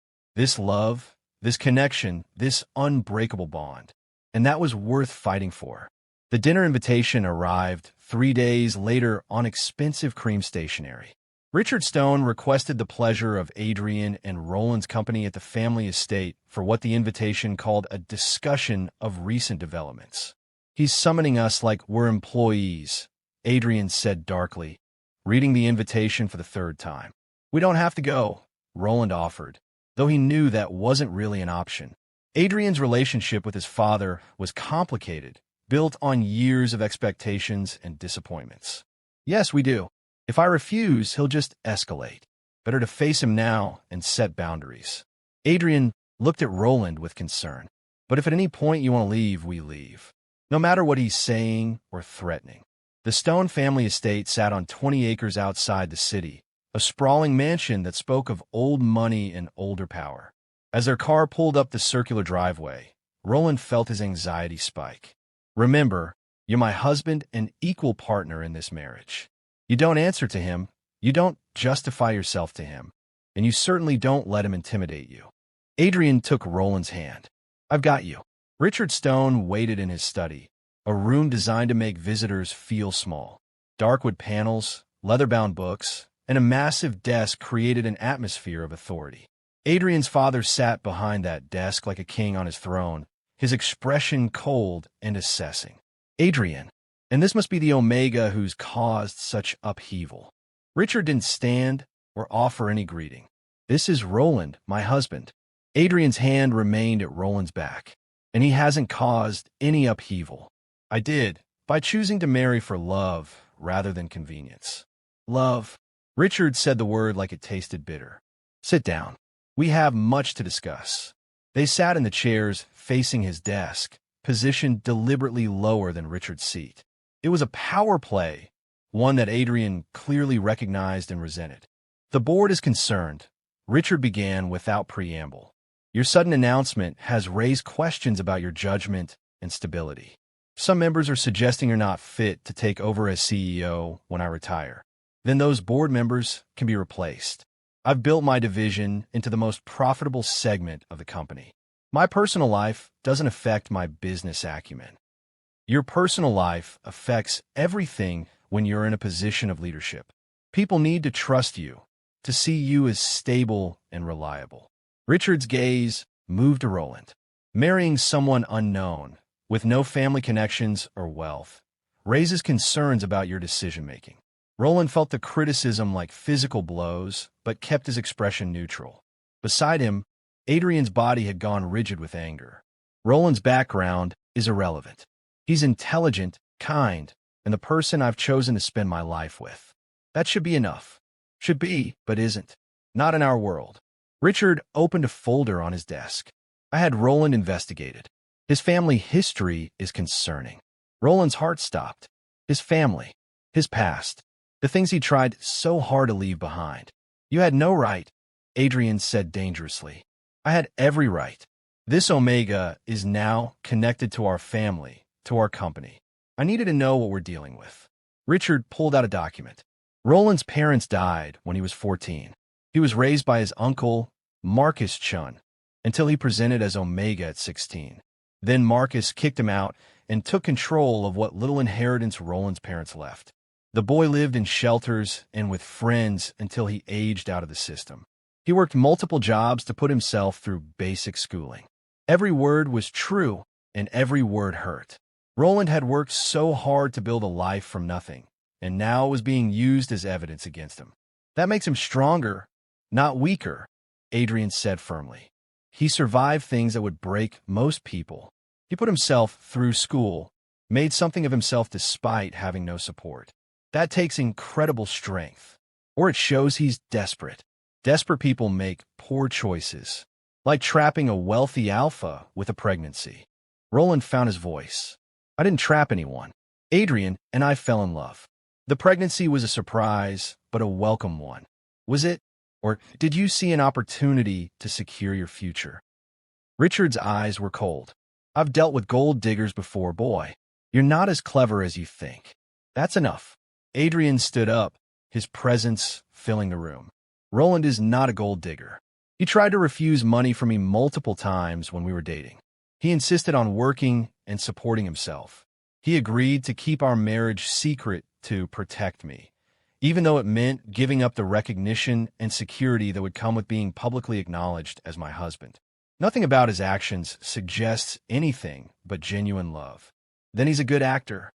love, this connection, this unbreakable bond. And that was worth fighting for. The dinner invitation arrived 3 days later on expensive cream stationery. Richard Stone requested the pleasure of Adrian and Roland's company at the family estate for what the invitation called a discussion of recent developments. "He's summoning us like we're employees," Adrian said darkly, reading the invitation for the third time. "We don't have to go," Roland offered, though he knew that wasn't really an option. Adrian's relationship with his father was complicated, built on years of expectations and disappointments. "Yes, we do. If I refuse, he'll just escalate. Better to face him now and set boundaries." Adrian looked at Roland with concern. "But if at any point you want to leave, we leave. No matter what he's saying or threatening." The Stone family estate sat on 20 acres outside the city, a sprawling mansion that spoke of old money and older power. As their car pulled up the circular driveway, Roland felt his anxiety spike. "Remember, you're my husband and equal partner in this marriage. You don't answer to him, you don't justify yourself to him, and you certainly don't let him intimidate you." Adrian took Roland's hand. "I've got you." Richard Stone waited in his study, a room designed to make visitors feel small. Dark wood panels, leather-bound books, and a massive desk created an atmosphere of authority. Adrian's father sat behind that desk like a king on his throne, his expression cold and assessing. "Adrian, and this must be the Omega who's caused such upheaval." Richard didn't stand or offer any greeting. "This is Roland, my husband." Adrian's hand remained at Roland's back. "And he hasn't caused any upheaval. I did, by choosing to marry for love rather than convenience." "Love." Richard said the word like it tasted bitter. "Sit down. We have much to discuss." They sat in the chairs facing his desk, positioned deliberately lower than Richard's seat. It was a power play, one that Adrian clearly recognized and resented. "The board is concerned," Richard began without preamble. "Your sudden announcement has raised questions about your judgment and stability. Some members are suggesting you're not fit to take over as CEO when I retire. Then those board members can be replaced. I've built my division into the most profitable segment of the company. My personal life doesn't affect my business acumen. Your personal life affects everything when you're in a position of leadership. People need to trust you, to see you as stable and reliable." Richard's gaze moved to Roland. "Marrying someone unknown, with no family connections or wealth, raises concerns about your decision-making." Roland felt the criticism like physical blows, but kept his expression neutral. Beside him, Adrian's body had gone rigid with anger. "Roland's background is irrelevant. He's intelligent, kind, and the person I've chosen to spend my life with. That should be enough. Should be, but isn't. Not in our world." Richard opened a folder on his desk. "I had Roland investigated. His family history is concerning." Roland's heart stopped. His family, his past, the things he tried so hard to leave behind. "You had no right," Adrian said dangerously. "I had every right. This Omega is now connected to our family, to our company. I needed to know what we're dealing with." Richard pulled out a document. Roland's parents died when he was 14. He was raised by his uncle, Marcus Chun, until he presented as Omega at 16. Then Marcus kicked him out and took control of what little inheritance Roland's parents left. The boy lived in shelters and with friends until he aged out of the system. He worked multiple jobs to put himself through basic schooling. Every word was true, and every word hurt. Roland had worked so hard to build a life from nothing, and now it was being used as evidence against him. That makes him stronger, not weaker, Adrian said firmly. He survived things that would break most people. He put himself through school, made something of himself despite having no support. That takes incredible strength, or it shows he's desperate. Desperate people make poor choices, like trapping a wealthy alpha with a pregnancy. Roland found his voice. I didn't trap anyone. Adrian and I fell in love. The pregnancy was a surprise, but a welcome one. Was it? Or did you see an opportunity to secure your future? Richard's eyes were cold. I've dealt with gold diggers before, boy. You're not as clever as you think. That's enough. Adrian stood up, his presence filling the room. Roland is not a gold digger. He tried to refuse money from me multiple times when we were dating. He insisted on working and supporting himself. He agreed to keep our marriage secret to protect me, even though it meant giving up the recognition and security that would come with being publicly acknowledged as my husband. Nothing about his actions suggests anything but genuine love. Then he's a good actor.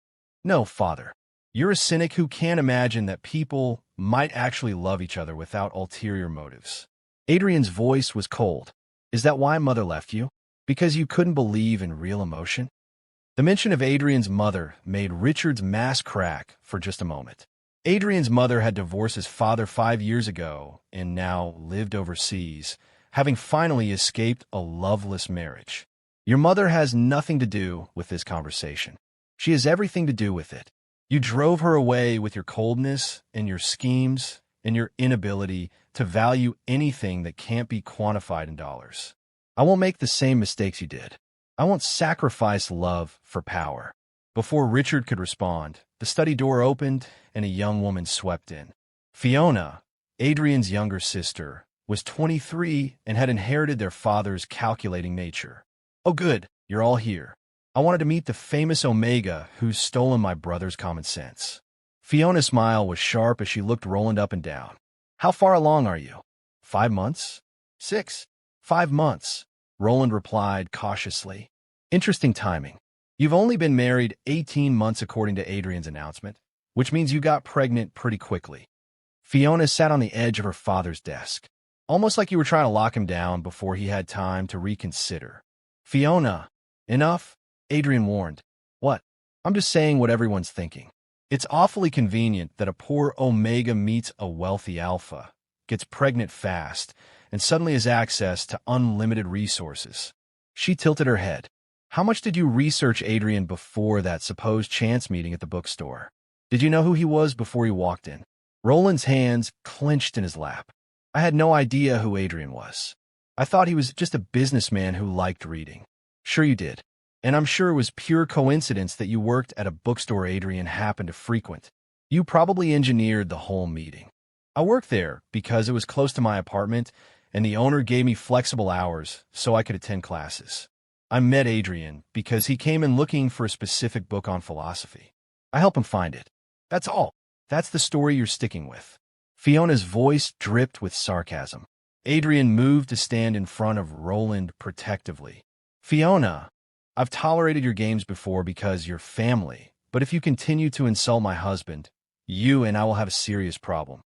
No, father. You're a cynic who can't imagine that people might actually love each other without ulterior motives. Adrian's voice was cold. Is that why mother left you? Because you couldn't believe in real emotion? The mention of Adrian's mother made Richard's mask crack for just a moment. Adrian's mother had divorced his father 5 years ago and now lived overseas, having finally escaped a loveless marriage. Your mother has nothing to do with this conversation. She has everything to do with it. You drove her away with your coldness and your schemes and your inability to value anything that can't be quantified in dollars. I won't make the same mistakes you did. I won't sacrifice love for power. Before Richard could respond, the study door opened and a young woman swept in. Fiona, Adrian's younger sister, was 23 and had inherited their father's calculating nature. Oh good, you're all here. I wanted to meet the famous Omega who's stolen my brother's common sense. Fiona's smile was sharp as she looked Roland up and down. How far along are you? 5 months? 6? 5 months, Roland replied cautiously. Interesting timing. You've only been married 18 months according to Adrian's announcement, which means you got pregnant pretty quickly. Fiona sat on the edge of her father's desk, almost like you were trying to lock him down before he had time to reconsider. Fiona, enough, Adrian warned. What? I'm just saying what everyone's thinking. It's awfully convenient that a poor Omega meets a wealthy Alpha, gets pregnant fast, and suddenly has access to unlimited resources. She tilted her head. How much did you research Adrian before that supposed chance meeting at the bookstore? Did you know who he was before you walked in? Roland's hands clenched in his lap. I had no idea who Adrian was. I thought he was just a businessman who liked reading. Sure you did. And I'm sure it was pure coincidence that you worked at a bookstore Adrian happened to frequent. You probably engineered the whole meeting. I worked there because it was close to my apartment, and the owner gave me flexible hours so I could attend classes. I met Adrian because he came in looking for a specific book on philosophy. I helped him find it. That's all. That's the story you're sticking with. Fiona's voice dripped with sarcasm. Adrian moved to stand in front of Roland protectively. Fiona, I've tolerated your games before because you're family, but if you continue to insult my husband, you and I will have a serious problem.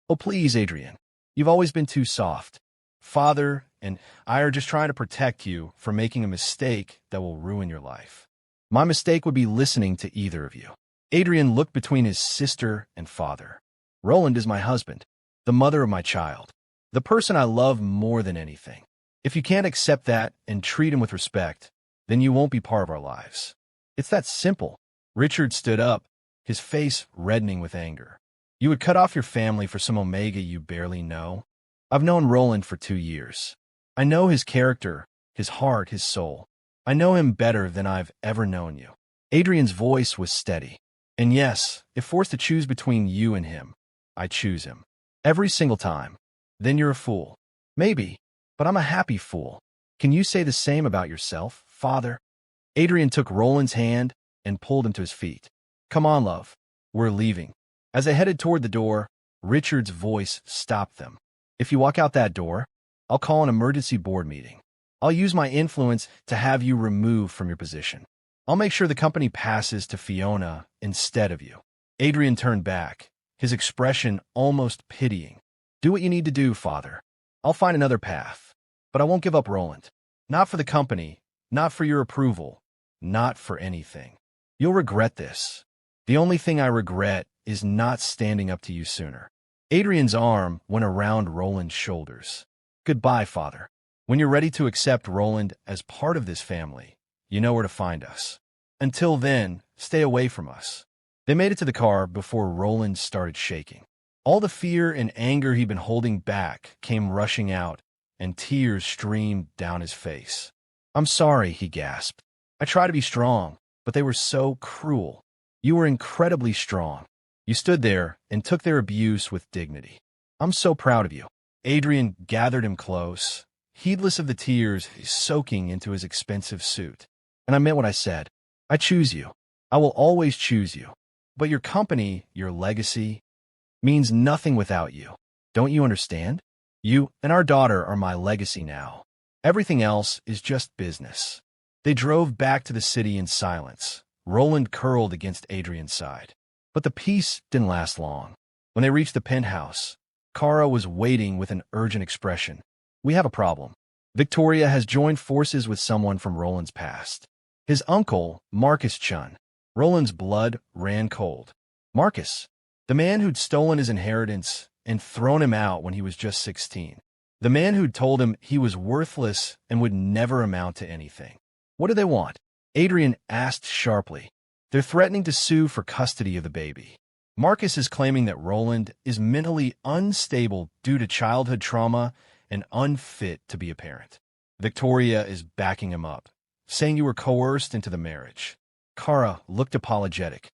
Oh, please, Adrian. You've always been too soft. Father and I are just trying to protect you from making a mistake that will ruin your life. My mistake would be listening to either of you. Adrian looked between his sister and father. Roland is my husband, the mother of my child, the person I love more than anything. If you can't accept that and treat him with respect, then you won't be part of our lives. It's that simple. Richard stood up, his face reddening with anger. You would cut off your family for some Omega you barely know? I've known Roland for 2 years. I know his character, his heart, his soul. I know him better than I've ever known you. Adrian's voice was steady. And yes, if forced to choose between you and him, I choose him. Every single time. Then you're a fool. Maybe, but I'm a happy fool. Can you say the same about yourself, father? Adrian took Roland's hand and pulled him to his feet. Come on, love. We're leaving. As they headed toward the door, Richard's voice stopped them. If you walk out that door, I'll call an emergency board meeting. I'll use my influence to have you removed from your position. I'll make sure the company passes to Fiona instead of you. Adrian turned back, his expression almost pitying. Do what you need to do, father. I'll find another path. But I won't give up Roland. Not for the company, not for your approval, not for anything. You'll regret this. The only thing I regret is not standing up to you sooner. Adrian's arm went around Roland's shoulders. Goodbye, father. When you're ready to accept Roland as part of this family, you know where to find us. Until then, stay away from us. They made it to the car before Roland started shaking. All the fear and anger he'd been holding back came rushing out, and tears streamed down his face. I'm sorry, he gasped. I try to be strong, but they were so cruel. You were incredibly strong. You stood there and took their abuse with dignity. I'm so proud of you. Adrian gathered him close, heedless of the tears soaking into his expensive suit. And I meant what I said. I choose you. I will always choose you. But your company, your legacy, means nothing without you. Don't you understand? You and our daughter are my legacy now. Everything else is just business. They drove back to the city in silence, Roland curled against Adrian's side. But the peace didn't last long. When they reached the penthouse, Kara was waiting with an urgent expression. We have a problem. Victoria has joined forces with someone from Roland's past. His uncle, Marcus Chun. Roland's blood ran cold. Marcus, the man who'd stolen his inheritance and thrown him out when he was just 16. The man who'd told him he was worthless and would never amount to anything. What do they want? Adrian asked sharply. They're threatening to sue for custody of the baby. Marcus is claiming that Roland is mentally unstable due to childhood trauma and unfit to be a parent. Victoria is backing him up, saying you were coerced into the marriage. Kara looked apologetic.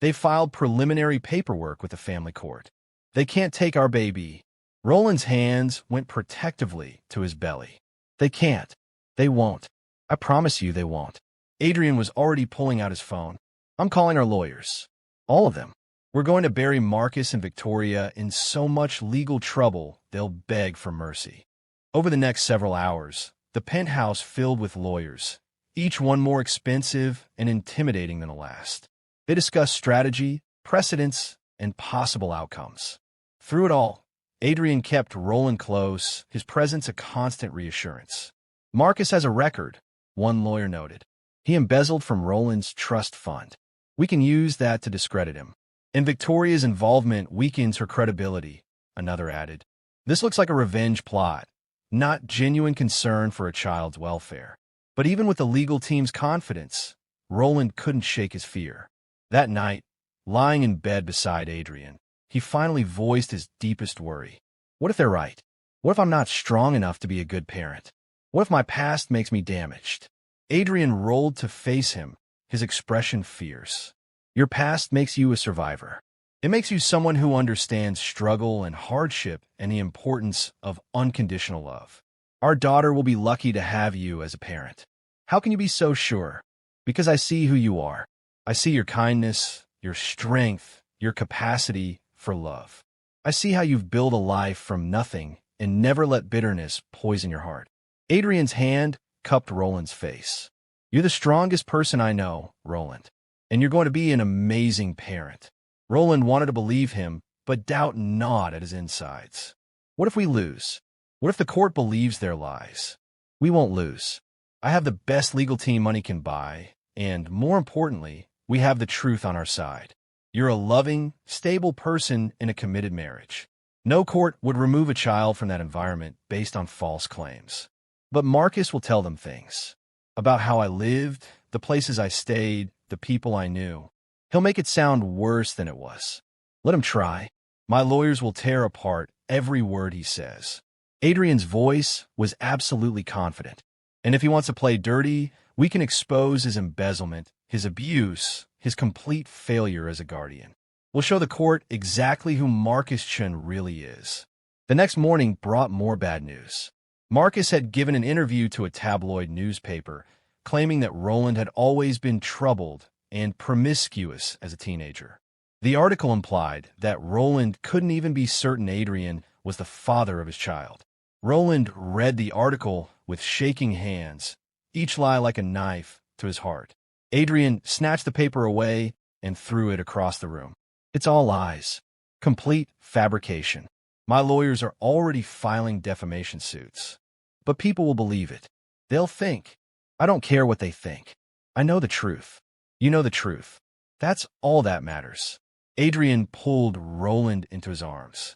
They filed preliminary paperwork with the family court. They can't take our baby. Roland's hands went protectively to his belly. They can't. They won't. I promise you they won't. Adrian was already pulling out his phone. I'm calling our lawyers. All of them. We're going to bury Marcus and Victoria in so much legal trouble they'll beg for mercy. Over the next several hours, the penthouse filled with lawyers, each one more expensive and intimidating than the last. They discussed strategy, precedents, and possible outcomes. Through it all, Adrian kept Roland close, his presence a constant reassurance. Marcus has a record, one lawyer noted. He embezzled from Roland's trust fund. We can use that to discredit him. And Victoria's involvement weakens her credibility, another added. This looks like a revenge plot, not genuine concern for a child's welfare. But even with the legal team's confidence, Roland couldn't shake his fear. That night, lying in bed beside Adrian, he finally voiced his deepest worry. What if they're right? What if I'm not strong enough to be a good parent? What if my past makes me damaged? Adrian rolled to face him, his expression fierce. Your past makes you a survivor. It makes you someone who understands struggle and hardship and the importance of unconditional love. Our daughter will be lucky to have you as a parent. How can you be so sure? Because I see who you are. I see your kindness, your strength, your capacity for love. I see how you've built a life from nothing and never let bitterness poison your heart. Adrian's hand cupped Roland's face. You're the strongest person I know, Roland, and you're going to be an amazing parent. Roland wanted to believe him, but doubt gnawed at his insides. What if we lose? What if the court believes their lies? We won't lose. I have the best legal team money can buy, and more importantly, we have the truth on our side. You're a loving, stable person in a committed marriage. No court would remove a child from that environment based on false claims. But Marcus will tell them things about how I lived, the places I stayed, the people I knew. He'll make it sound worse than it was. Let him try. My lawyers will tear apart every word he says. Adrian's voice was absolutely confident. And if he wants to play dirty, we can expose his embezzlement, his abuse, his complete failure as a guardian. We'll show the court exactly who Marcus Chun really is. The next morning brought more bad news. Marcus had given an interview to a tabloid newspaper, claiming that Roland had always been troubled and promiscuous as a teenager. The article implied that Roland couldn't even be certain Adrian was the father of his child. Roland read the article with shaking hands, each lie like a knife to his heart. Adrian snatched the paper away and threw it across the room. It's all lies. Complete fabrication. My lawyers are already filing defamation suits. But people will believe it. They'll think. I don't care what they think. I know the truth. You know the truth. That's all that matters. Adrian pulled Roland into his arms.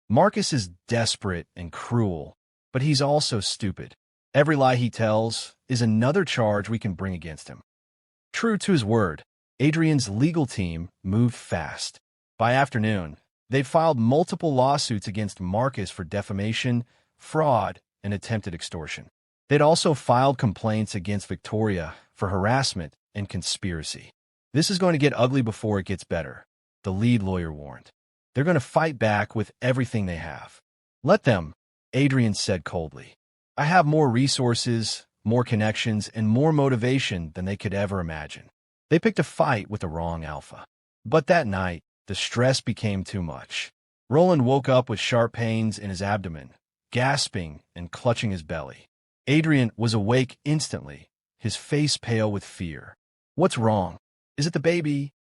Marcus is desperate and cruel, but he's also stupid. Every lie he tells is another charge we can bring against him. True to his word, Adrian's legal team moved fast. By afternoon, they'd filed multiple lawsuits against Marcus for defamation, fraud, and attempted extortion. They'd also filed complaints against Victoria for harassment and conspiracy. This is going to get ugly before it gets better, the lead lawyer warned. They're going to fight back with everything they have. Let them, Adrian said coldly. I have more resources, more connections, and more motivation than they could ever imagine. They picked a fight with the wrong alpha. But that night, the stress became too much. Roland woke up with sharp pains in his abdomen, gasping and clutching his belly. Adrian was awake instantly, his face pale with fear. What's wrong? Is it the baby?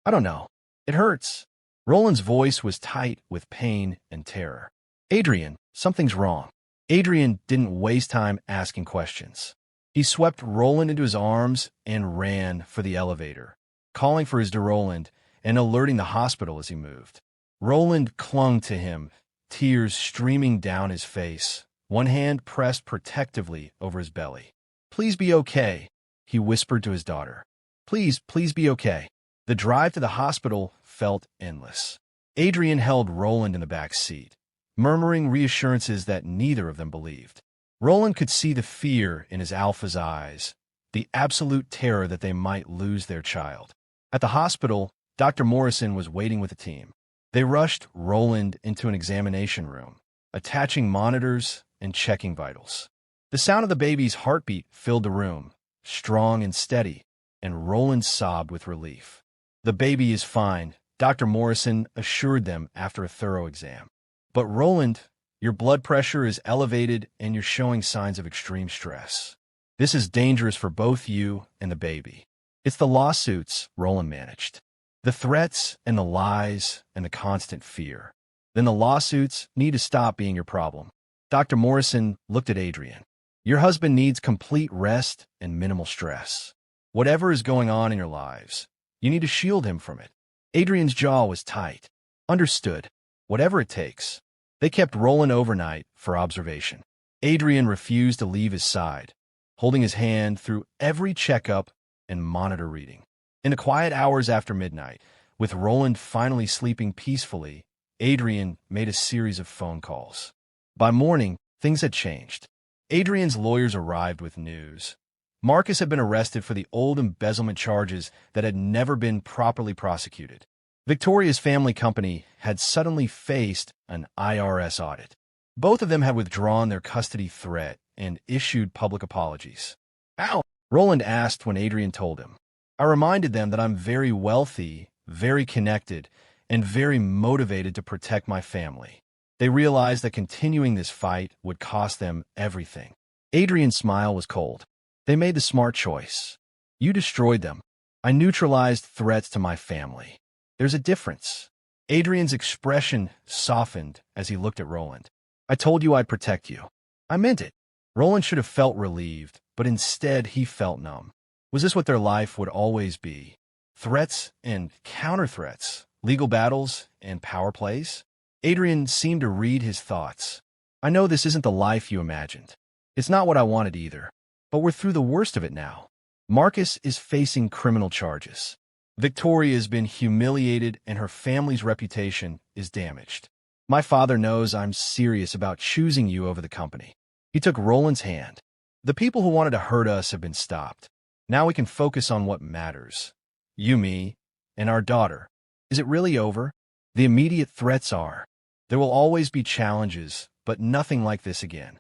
I don't know. It hurts. Roland's voice was tight with pain and terror. Adrian, something's wrong. Adrian didn't waste time asking questions. He swept Roland into his arms and ran for the elevator, calling for his Roland and alerting the hospital as he moved. Roland clung to him, tears streaming down his face, one hand pressed protectively over his belly. Please be okay, he whispered to his daughter. Please be okay. The drive to the hospital felt endless. Adrian held Roland in the back seat, murmuring reassurances that neither of them believed. Roland could see the fear in his alpha's eyes, the absolute terror that they might lose their child. At the hospital, Dr. Morrison was waiting with the team. They rushed Roland into an examination room, attaching monitors and checking vitals. The sound of the baby's heartbeat filled the room, strong and steady, and Roland sobbed with relief. The baby is fine, Dr. Morrison assured them after a thorough exam. But Roland, your blood pressure is elevated and you're showing signs of extreme stress. This is dangerous for both you and the baby. It's the lawsuits, Roland managed. The threats and the lies and the constant fear. Then the lawsuits need to stop being your problem. Dr. Morrison looked at Adrian. Your husband needs complete rest and minimal stress. Whatever is going on in your lives, you need to shield him from it. Adrian's jaw was tight. Understood. Whatever it takes. They kept Roland overnight for observation. Adrian refused to leave his side, holding his hand through every checkup and monitor reading. In the quiet hours after midnight, with Roland finally sleeping peacefully, Adrian made a series of phone calls. By morning, things had changed. Adrian's lawyers arrived with news. Marcus had been arrested for the old embezzlement charges that had never been properly prosecuted. Victoria's family company had suddenly faced an IRS audit. Both of them had withdrawn their custody threat and issued public apologies. Ow! Roland asked when Adrian told him. I reminded them that I'm very wealthy, very connected, and very motivated to protect my family. They realized that continuing this fight would cost them everything. Adrian's smile was cold. They made the smart choice. You destroyed them. I neutralized threats to my family. There's a difference. Adrian's expression softened as he looked at Roland. I told you I'd protect you. I meant it. Roland should have felt relieved, but instead he felt numb. Was this what their life would always be? Threats and counter-threats, legal battles and power plays? Adrian seemed to read his thoughts. I know this isn't the life you imagined. It's not what I wanted either. But we're through the worst of it now. Marcus is facing criminal charges. Victoria has been humiliated and her family's reputation is damaged. My father knows I'm serious about choosing you over the company. He took Roland's hand. The people who wanted to hurt us have been stopped. Now we can focus on what matters. You, me, and our daughter. Is it really over? The immediate threats are. There will always be challenges, but nothing like this again.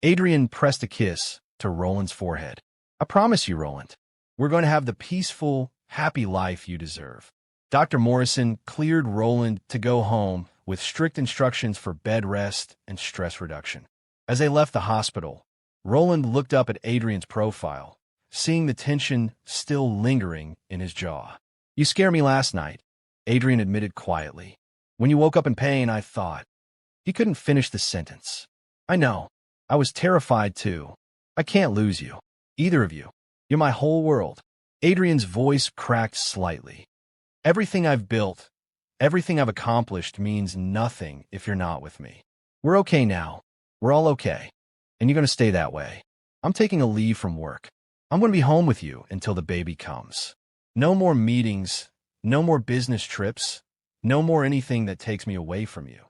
Adrian pressed a kiss to Roland's forehead. I promise you, Roland, we're going to have the peaceful, happy life you deserve. Dr. Morrison cleared Roland to go home with strict instructions for bed rest and stress reduction. As they left the hospital, Roland looked up at Adrian's profile, seeing the tension still lingering in his jaw. You scared me last night, Adrian admitted quietly. When you woke up in pain, I thought. He couldn't finish the sentence. I know. I was terrified too. I can't lose you. Either of you. You're my whole world. Adrian's voice cracked slightly. Everything I've built, everything I've accomplished means nothing if you're not with me. We're okay now. We're all okay. And you're going to stay that way. I'm taking a leave from work. I'm going to be home with you until the baby comes. No more meetings, no more business trips, no more anything that takes me away from you.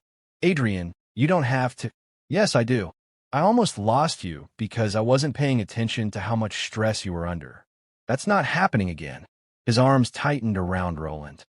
Adrian, you don't have to. Yes, I do. I almost lost you because I wasn't paying attention to how much stress you were under. That's not happening again. His arms tightened around Roland.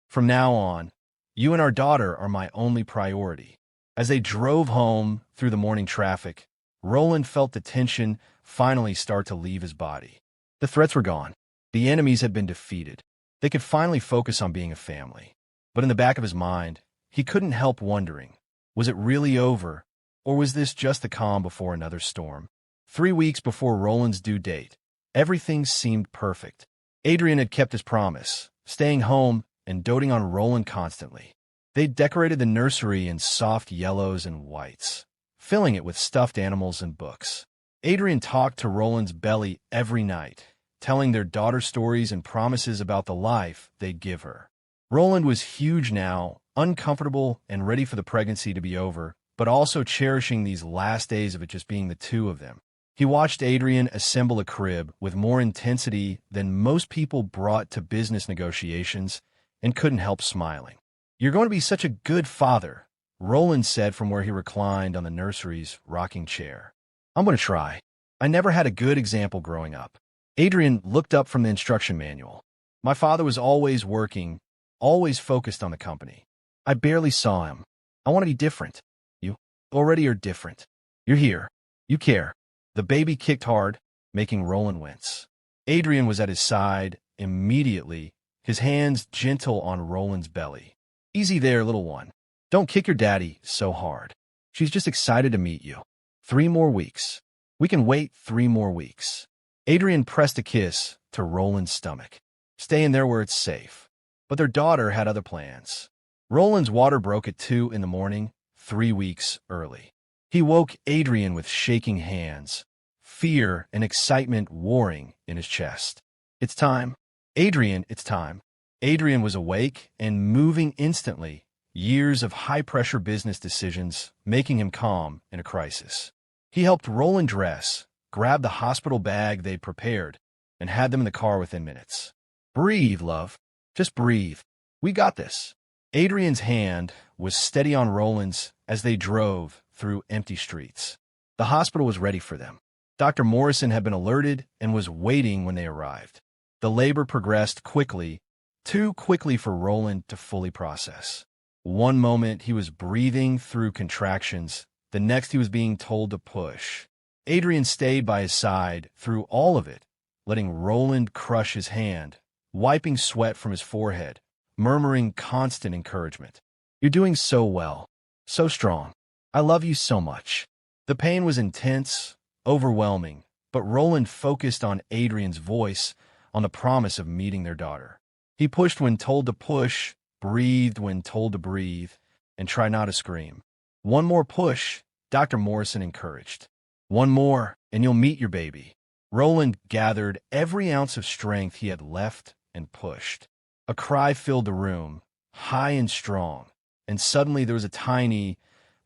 From now on, you and our daughter are my only priority. As they drove home through the morning traffic, Roland felt the tension finally start to leave his body. The threats were gone. The enemies had been defeated. They could finally focus on being a family. But in the back of his mind, he couldn't help wondering, was it really over, or was this just the calm before another storm? 3 weeks before Roland's due date, everything seemed perfect. Adrian had kept his promise, staying home and doting on Roland constantly. They'd decorated the nursery in soft yellows and whites, filling it with stuffed animals and books. Adrian talked to Roland's belly every night, telling their daughter stories and promises about the life they'd give her. Roland was huge now, uncomfortable and ready for the pregnancy to be over, but also cherishing these last days of it just being the two of them. He watched Adrian assemble a crib with more intensity than most people brought to business negotiations and couldn't help smiling. You're going to be such a good father, Roland said from where he reclined on the nursery's rocking chair. I'm going to try. I never had a good example growing up. Adrian looked up from the instruction manual. My father was always working, always focused on the company. I barely saw him. I want to be different. You already are different. You're here. You care. The baby kicked hard, making Roland wince. Adrian was at his side immediately, his hands gentle on Roland's belly. Easy there, little one. Don't kick your daddy so hard. She's just excited to meet you. 3 more weeks. We can wait 3 more weeks. Adrian pressed a kiss to Roland's stomach. Stay in there where it's safe. But their daughter had other plans. Roland's water broke at 2 in the morning, 3 weeks early. He woke Adrian with shaking hands, fear and excitement warring in his chest. It's time. Adrian, it's time. Adrian was awake and moving instantly, years of high-pressure business decisions making him calm in a crisis. He helped Roland dress, grabbed the hospital bag they'd prepared, and had them in the car within minutes. Breathe, love. Just breathe. We got this. Adrian's hand was steady on Roland's as they drove through empty streets. The hospital was ready for them. Dr. Morrison had been alerted and was waiting when they arrived. The labor progressed quickly, too quickly for Roland to fully process. One moment he was breathing through contractions, the next he was being told to push. Adrian stayed by his side through all of it, letting Roland crush his hand, wiping sweat from his forehead, murmuring constant encouragement. You're doing so well, so strong. I love you so much. The pain was intense, overwhelming, but Roland focused on Adrian's voice, on the promise of meeting their daughter. He pushed when told to push, breathed when told to breathe, and tried not to scream. One more push, Dr. Morrison encouraged. One more, and you'll meet your baby. Roland gathered every ounce of strength he had left and pushed. A cry filled the room, high and strong, and suddenly there was a tiny,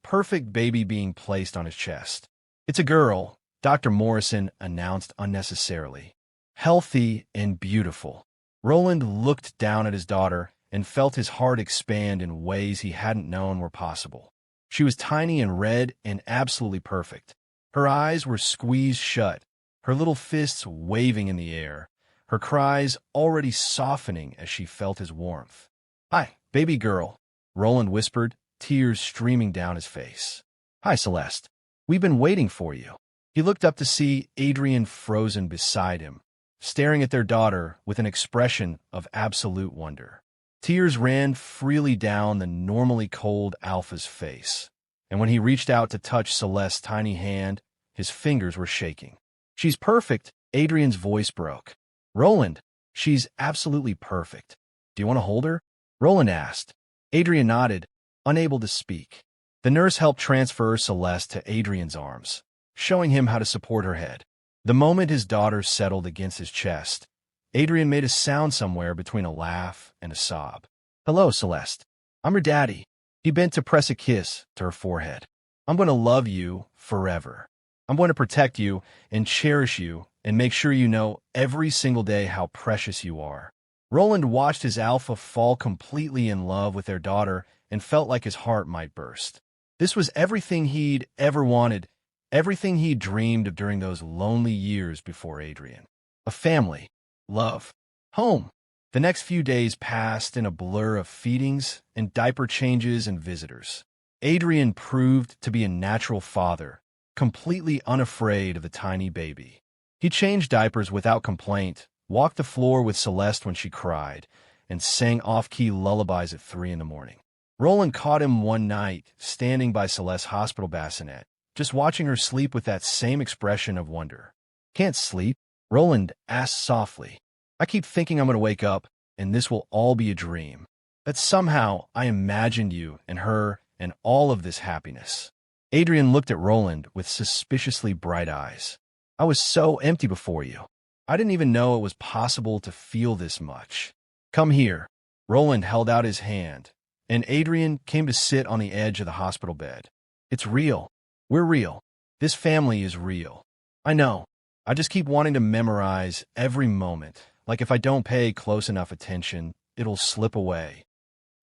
perfect baby being placed on his chest. It's a girl, Dr. Morrison announced unnecessarily. Healthy and beautiful. Roland looked down at his daughter and felt his heart expand in ways he hadn't known were possible. She was tiny and red and absolutely perfect. Her eyes were squeezed shut, her little fists waving in the air, her cries already softening as she felt his warmth. Hi, baby girl, Roland whispered, tears streaming down his face. Hi, Celeste. We've been waiting for you. He looked up to see Adrian frozen beside him, staring at their daughter with an expression of absolute wonder. Tears ran freely down the normally cold Alpha's face, and when he reached out to touch Celeste's tiny hand, his fingers were shaking. "She's perfect," Adrian's voice broke. "Roland, she's absolutely perfect. Do you want to hold her?" Roland asked. Adrian nodded, unable to speak. The nurse helped transfer Celeste to Adrian's arms, showing him how to support her head. The moment his daughter settled against his chest, Adrian made a sound somewhere between a laugh and a sob. "Hello, Celeste. I'm your daddy." He bent to press a kiss to her forehead. "I'm going to love you forever. I'm going to protect you and cherish you and make sure you know every single day how precious you are." Roland watched his Alpha fall completely in love with their daughter and felt like his heart might burst. This was everything he'd ever wanted, everything he dreamed of during those lonely years before Adrian. A family, love, home. The next few days passed in a blur of feedings and diaper changes and visitors. Adrian proved to be a natural father, completely unafraid of the tiny baby. He changed diapers without complaint, walked the floor with Celeste when she cried, and sang off-key lullabies at 3 in the morning. Roland caught him one night, standing by Celeste's hospital bassinet, just watching her sleep with that same expression of wonder. "Can't sleep?" Roland asked softly. "I keep thinking I'm going to wake up, and this will all be a dream. That somehow I imagined you and her and all of this happiness." Adrian looked at Roland with suspiciously bright eyes. "I was so empty before you. I didn't even know it was possible to feel this much." "Come here." Roland held out his hand, and Adrian came to sit on the edge of the hospital bed. "It's real. We're real. This family is real. I know. I just keep wanting to memorize every moment, like if I don't pay close enough attention, it'll slip away.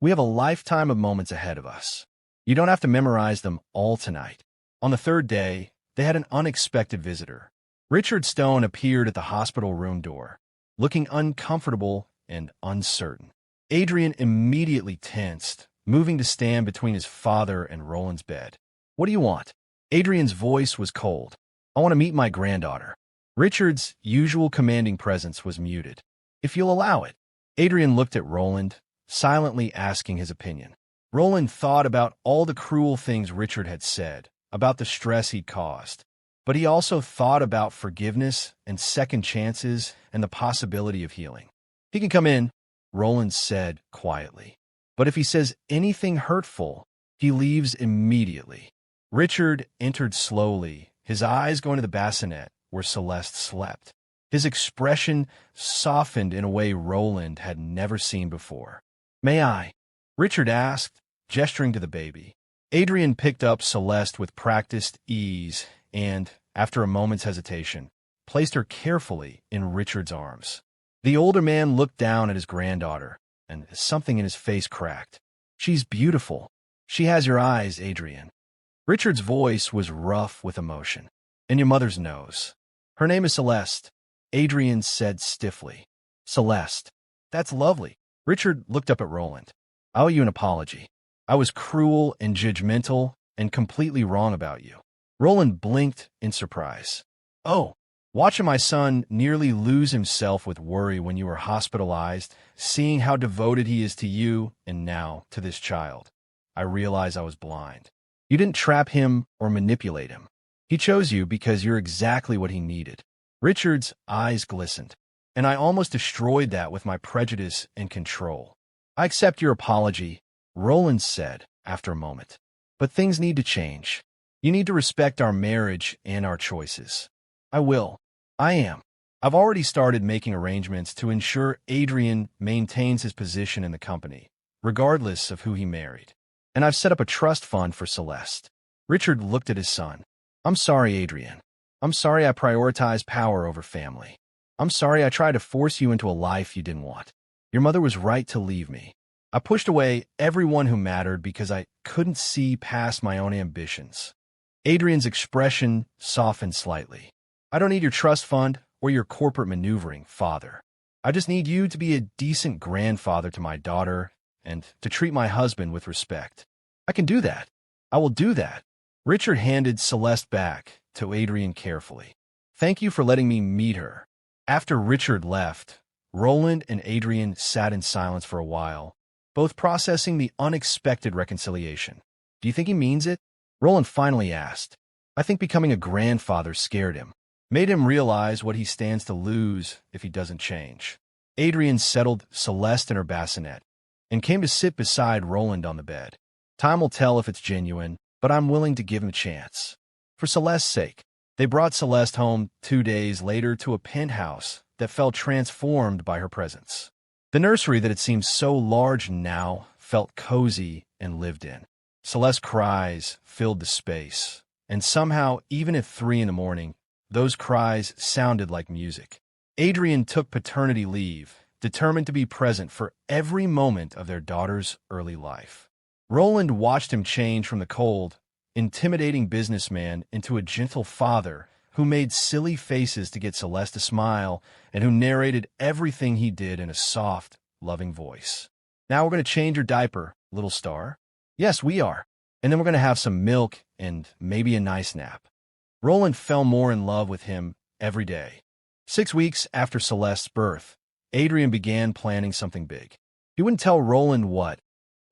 We have a lifetime of moments ahead of us. You don't have to memorize them all tonight." On the third day, they had an unexpected visitor. Richard Stone appeared at the hospital room door, looking uncomfortable and uncertain. Adrian immediately tensed, moving to stand between his father and Roland's bed. "What do you want?" Adrian's voice was cold. "I want to meet my granddaughter." Richard's usual commanding presence was muted. "If you'll allow it." Adrian looked at Roland, silently asking his opinion. Roland thought about all the cruel things Richard had said, about the stress he'd caused. But he also thought about forgiveness and second chances and the possibility of healing. "He can come in," Roland said quietly. "But if he says anything hurtful, he leaves immediately." Richard entered slowly, his eyes going to the bassinet where Celeste slept. His expression softened in a way Roland had never seen before. "May I?" Richard asked, gesturing to the baby. Adrian picked up Celeste with practiced ease and, after a moment's hesitation, placed her carefully in Richard's arms. The older man looked down at his granddaughter, and something in his face cracked. "She's beautiful. She has your eyes, Adrian." Richard's voice was rough with emotion. "And your mother's nose." "Her name is Celeste," Adrian said stiffly. "Celeste. That's lovely." Richard looked up at Roland. "I owe you an apology. I was cruel and judgmental and completely wrong about you." Roland blinked in surprise. "Oh, watching my son nearly lose himself with worry when you were hospitalized, seeing how devoted he is to you and now to this child. I realized I was blind. You didn't trap him or manipulate him. He chose you because you're exactly what he needed." Richard's eyes glistened. "And I almost destroyed that with my prejudice and control." "I accept your apology," Roland said after a moment. "But things need to change. You need to respect our marriage and our choices." "I will. I am. I've already started making arrangements to ensure Adrian maintains his position in the company, regardless of who he married. And I've set up a trust fund for Celeste." Richard looked at his son. "I'm sorry, Adrian. I'm sorry I prioritized power over family. I'm sorry I tried to force you into a life you didn't want. Your mother was right to leave me. I pushed away everyone who mattered because I couldn't see past my own ambitions." Adrian's expression softened slightly. "I don't need your trust fund or your corporate maneuvering, father. I just need you to be a decent grandfather to my daughter and to treat my husband with respect. I can do that. I will do that." Richard handed Celeste back to Adrian carefully. Thank you for letting me meet her. After Richard left, Roland and Adrian sat in silence for a while, both processing the unexpected reconciliation. Do you think he means it? Roland finally asked. I think becoming a grandfather scared him, made him realize what he stands to lose if he doesn't change. Adrian settled Celeste in her bassinet and came to sit beside Roland on the bed. Time will tell if it's genuine, but I'm willing to give him a chance. For Celeste's sake, they brought Celeste home 2 days later to a penthouse that felt transformed by her presence. The nursery that had seemed so large now felt cozy and lived in. Celeste's cries filled the space, and somehow, even at 3 in the morning, those cries sounded like music. Adrian took paternity leave, determined to be present for every moment of their daughter's early life. Roland watched him change from the cold, intimidating businessman into a gentle father who made silly faces to get Celeste to smile and who narrated everything he did in a soft, loving voice. Now we're going to change your diaper, little star. Yes, we are. And then we're going to have some milk and maybe a nice nap. Roland fell more in love with him every day. 6 weeks after Celeste's birth, Adrian began planning something big. He wouldn't tell Roland what,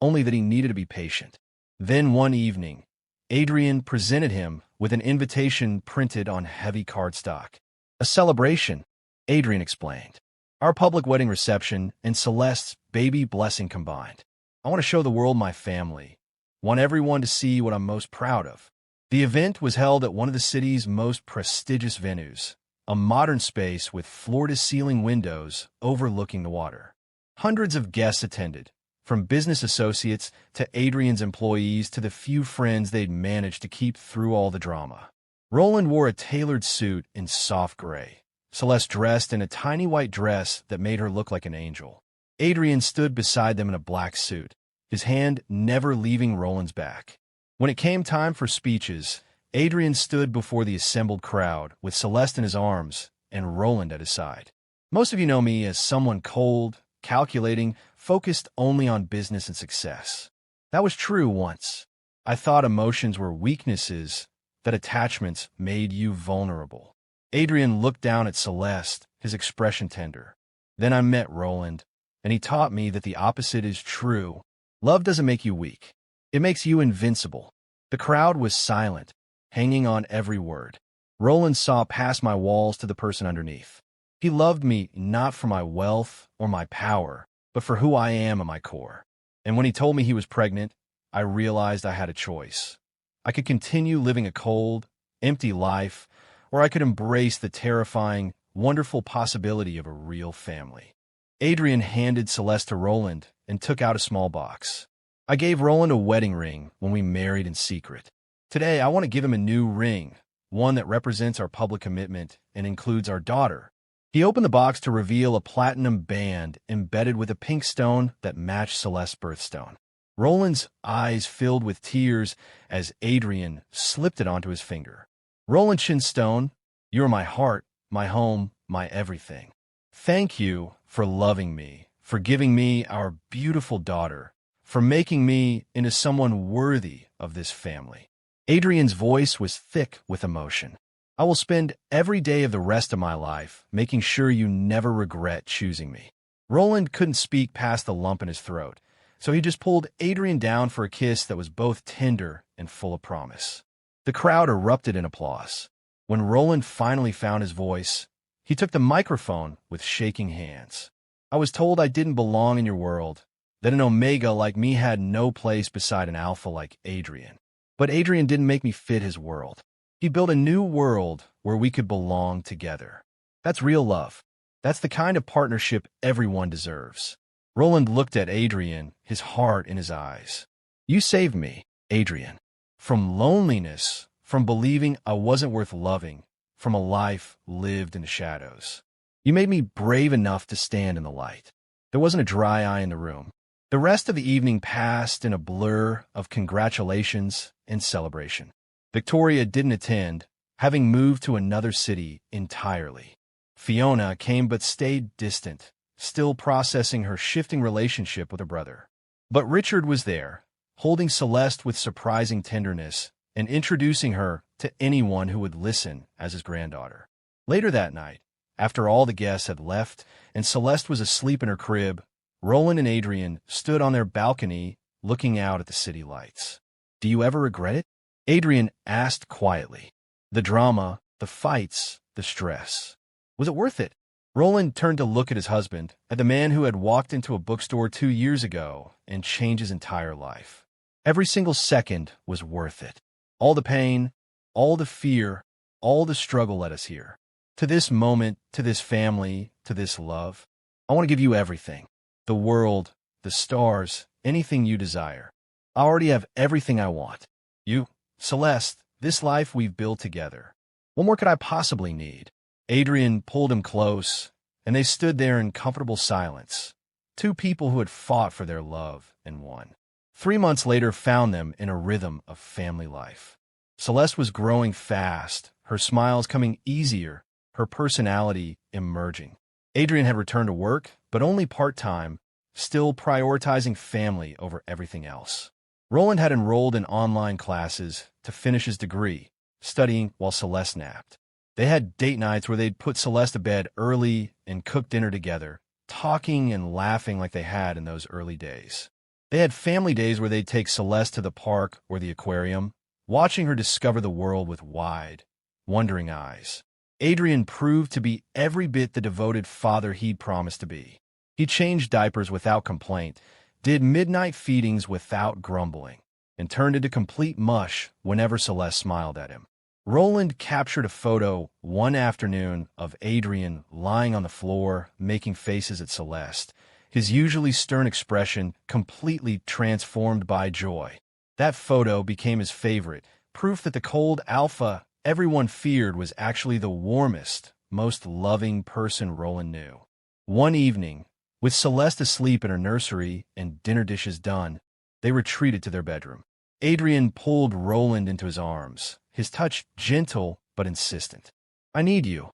only that he needed to be patient. Then one evening, Adrian presented him with an invitation printed on heavy cardstock. A celebration, Adrian explained. Our public wedding reception and Celeste's baby blessing combined. I want to show the world my family. Want everyone to see what I'm most proud of. The event was held at one of the city's most prestigious venues, a modern space with floor-to-ceiling windows overlooking the water. Hundreds of guests attended, from business associates to Adrian's employees to the few friends they'd managed to keep through all the drama. Roland wore a tailored suit in soft gray. Celeste dressed in a tiny white dress that made her look like an angel. Adrian stood beside them in a black suit, his hand never leaving Roland's back. When it came time for speeches, Adrian stood before the assembled crowd with Celeste in his arms and Roland at his side. Most of you know me as someone cold, calculating, focused only on business and success. That was true once. I thought emotions were weaknesses, that attachments made you vulnerable. Adrian looked down at Celeste, his expression tender. Then I met Roland, and he taught me that the opposite is true. Love doesn't make you weak. It makes you invincible. The crowd was silent, hanging on every word. Roland saw past my walls to the person underneath. He loved me not for my wealth or my power, but for who I am at my core. And when he told me he was pregnant, I realized I had a choice. I could continue living a cold, empty life, or I could embrace the terrifying, wonderful possibility of a real family. Adrian handed Celeste to Roland and took out a small box. I gave Roland a wedding ring when we married in secret. Today, I want to give him a new ring, one that represents our public commitment and includes our daughter. He opened the box to reveal a platinum band embedded with a pink stone that matched Celeste's birthstone. Roland's eyes filled with tears as Adrian slipped it onto his finger. Roland Shinstone, you're my heart, my home, my everything. Thank you for loving me, for giving me our beautiful daughter, for making me into someone worthy of this family. Adrian's voice was thick with emotion. I will spend every day of the rest of my life making sure you never regret choosing me. Roland couldn't speak past the lump in his throat, so he just pulled Adrian down for a kiss that was both tender and full of promise. The crowd erupted in applause. When Roland finally found his voice, he took the microphone with shaking hands. I was told I didn't belong in your world, that an Omega like me had no place beside an Alpha like Adrian. But Adrian didn't make me fit his world. He built a new world where we could belong together. That's real love. That's the kind of partnership everyone deserves. Roland looked at Adrian, his heart in his eyes. You saved me, Adrian. From loneliness, from believing I wasn't worth loving, from a life lived in the shadows. You made me brave enough to stand in the light. There wasn't a dry eye in the room. The rest of the evening passed in a blur of congratulations and celebration. Victoria didn't attend, having moved to another city entirely. Fiona came but stayed distant, still processing her shifting relationship with her brother. But Richard was there, holding Celeste with surprising tenderness and introducing her to anyone who would listen as his granddaughter. Later that night, after all the guests had left and Celeste was asleep in her crib, Roland and Adrian stood on their balcony looking out at the city lights. "Do you ever regret it?" Adrian asked quietly. "The drama, the fights, the stress. Was it worth it?" Roland turned to look at his husband, at the man who had walked into a bookstore 2 years ago and changed his entire life. Every single second was worth it. All the pain, all the fear, all the struggle led us here. To this moment, to this family, to this love. I want to give you everything. The world, the stars, anything you desire. I already have everything I want. You, Celeste, this life we've built together. What more could I possibly need? Adrian pulled him close, and they stood there in comfortable silence. Two people who had fought for their love and won. 3 months later found them in a rhythm of family life. Celeste was growing fast, her smiles coming easier, her personality emerging. Adrian had returned to work, but only part-time, still prioritizing family over everything else. Roland had enrolled in online classes to finish his degree, studying while Celeste napped. They had date nights where they'd put Celeste to bed early and cook dinner together, talking and laughing like they had in those early days. They had family days where they'd take Celeste to the park or the aquarium, watching her discover the world with wide, wondering eyes. Adrian proved to be every bit the devoted father he'd promised to be. He changed diapers without complaint, did midnight feedings without grumbling, and turned into complete mush whenever Celeste smiled at him. Roland captured a photo one afternoon of Adrian lying on the floor, making faces at Celeste, his usually stern expression completely transformed by joy. That photo became his favorite, proof that the cold alpha everyone feared was actually the warmest, most loving person Roland knew. One evening, with Celeste asleep in her nursery and dinner dishes done, they retreated to their bedroom. Adrian pulled Roland into his arms, his touch gentle but insistent. "I need you,"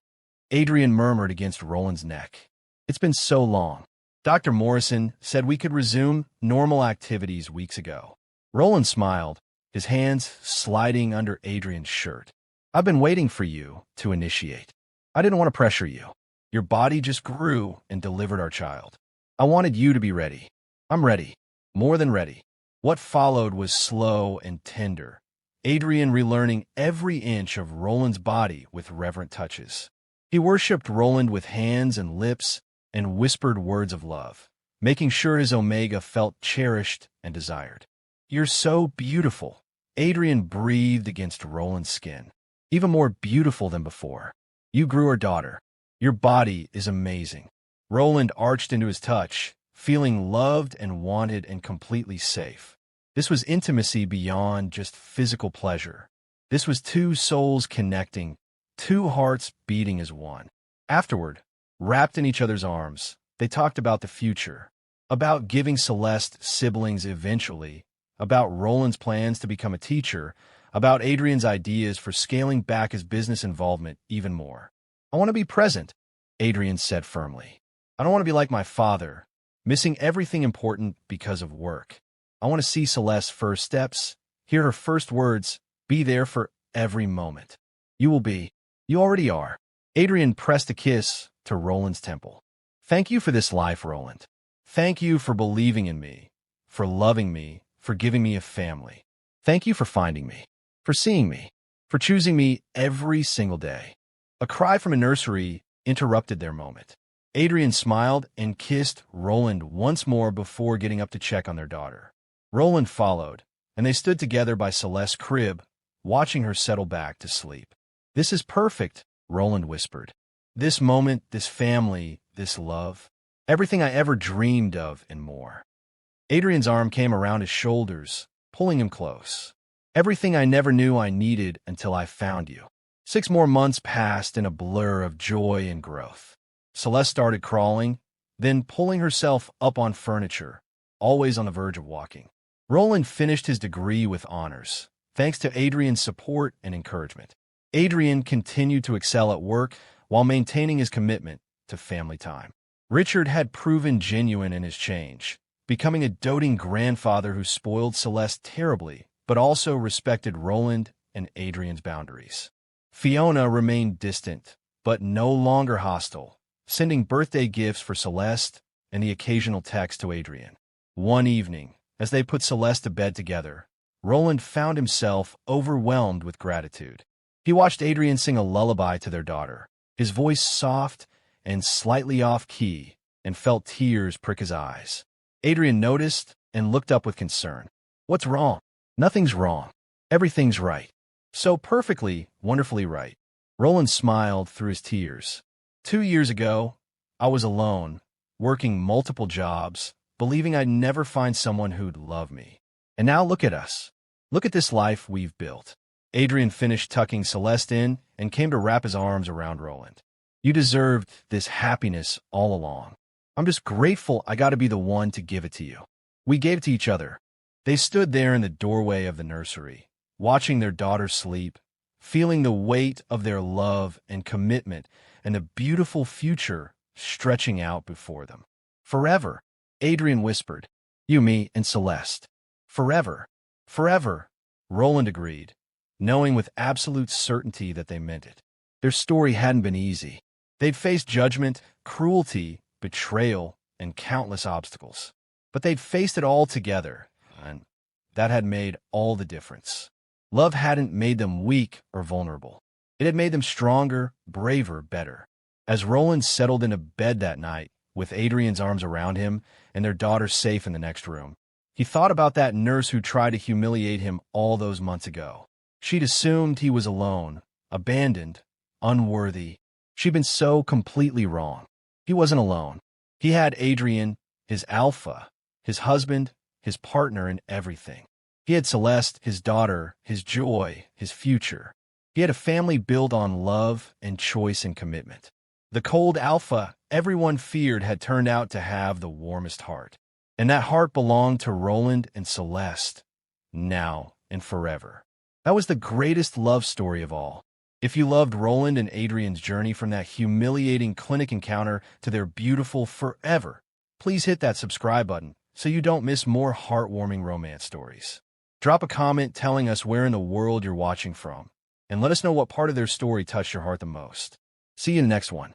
Adrian murmured against Roland's neck. "It's been so long. Dr. Morrison said we could resume normal activities weeks ago." Roland smiled, his hands sliding under Adrian's shirt. "I've been waiting for you to initiate. I didn't want to pressure you. Your body just grew and delivered our child. I wanted you to be ready. I'm ready. More than ready." What followed was slow and tender, Adrian relearning every inch of Roland's body with reverent touches. He worshipped Roland with hands and lips and whispered words of love, making sure his Omega felt cherished and desired. "You're so beautiful," Adrian breathed against Roland's skin. "Even more beautiful than before. You grew our daughter. Your body is amazing." Roland arched into his touch, feeling loved and wanted and completely safe. This was intimacy beyond just physical pleasure. This was two souls connecting, two hearts beating as one. Afterward, wrapped in each other's arms, they talked about the future, about giving Celeste siblings eventually, about Roland's plans to become a teacher, about Adrian's ideas for scaling back his business involvement even more. "I want to be present," Adrian said firmly. "I don't want to be like my father, missing everything important because of work. I want to see Celeste's first steps, hear her first words, be there for every moment." "You will be. You already are." Adrian pressed a kiss to Roland's temple. "Thank you for this life, Roland. Thank you for believing in me, for loving me, for giving me a family. Thank you for finding me, for seeing me, for choosing me every single day." A cry from a nursery interrupted their moment. Adrian smiled and kissed Roland once more before getting up to check on their daughter. Roland followed, and they stood together by Celeste's crib, watching her settle back to sleep. "This is perfect," Roland whispered. "This moment, this family, this love, everything I ever dreamed of and more." Adrian's arm came around his shoulders, pulling him close. "Everything I never knew I needed until I found you." 6 more months passed in a blur of joy and growth. Celeste started crawling, then pulling herself up on furniture, always on the verge of walking. Roland finished his degree with honors, thanks to Adrian's support and encouragement. Adrian continued to excel at work while maintaining his commitment to family time. Richard had proven genuine in his change, becoming a doting grandfather who spoiled Celeste terribly but also respected Roland and Adrian's boundaries. Fiona remained distant, but no longer hostile, sending birthday gifts for Celeste and the occasional text to Adrian. One evening, as they put Celeste to bed together, Roland found himself overwhelmed with gratitude. He watched Adrian sing a lullaby to their daughter, his voice soft and slightly off-key, and felt tears prick his eyes. Adrian noticed and looked up with concern. "What's wrong?" "Nothing's wrong. Everything's right." "So perfectly, wonderfully right." Roland smiled through his tears. 2 years ago, I was alone, working multiple jobs, believing I'd never find someone who'd love me. And now look at us. Look at this life we've built." Adrian finished tucking Celeste in and came to wrap his arms around Roland. "You deserved this happiness all along. I'm just grateful I got to be the one to give it to you." We gave it to each other. They stood there in the doorway of the nursery, watching their daughter sleep, feeling the weight of their love and commitment and the beautiful future stretching out before them. "Forever," Adrian whispered. "You, me, and Celeste. Forever. Forever," Roland agreed, knowing with absolute certainty that they meant it. Their story hadn't been easy. They'd faced judgment, cruelty, betrayal, and countless obstacles. But they'd faced it all together, and that had made all the difference. Love hadn't made them weak or vulnerable. It had made them stronger, braver, better. As Roland settled into bed that night, with Adrian's arms around him and their daughter safe in the next room, he thought about that nurse who tried to humiliate him all those months ago. She'd assumed he was alone, abandoned, unworthy. She'd been so completely wrong. He wasn't alone. He had Adrian, his alpha, his husband, his partner, and everything. He had Celeste, his daughter, his joy, his future. He had a family built on love and choice and commitment. The cold alpha everyone feared had turned out to have the warmest heart. And that heart belonged to Roland and Celeste, now and forever. That was the greatest love story of all. If you loved Roland and Adrian's journey from that humiliating clinic encounter to their beautiful forever, please hit that subscribe button so you don't miss more heartwarming romance stories. Drop a comment telling us where in the world you're watching from, and let us know what part of their story touched your heart the most. See you in the next one.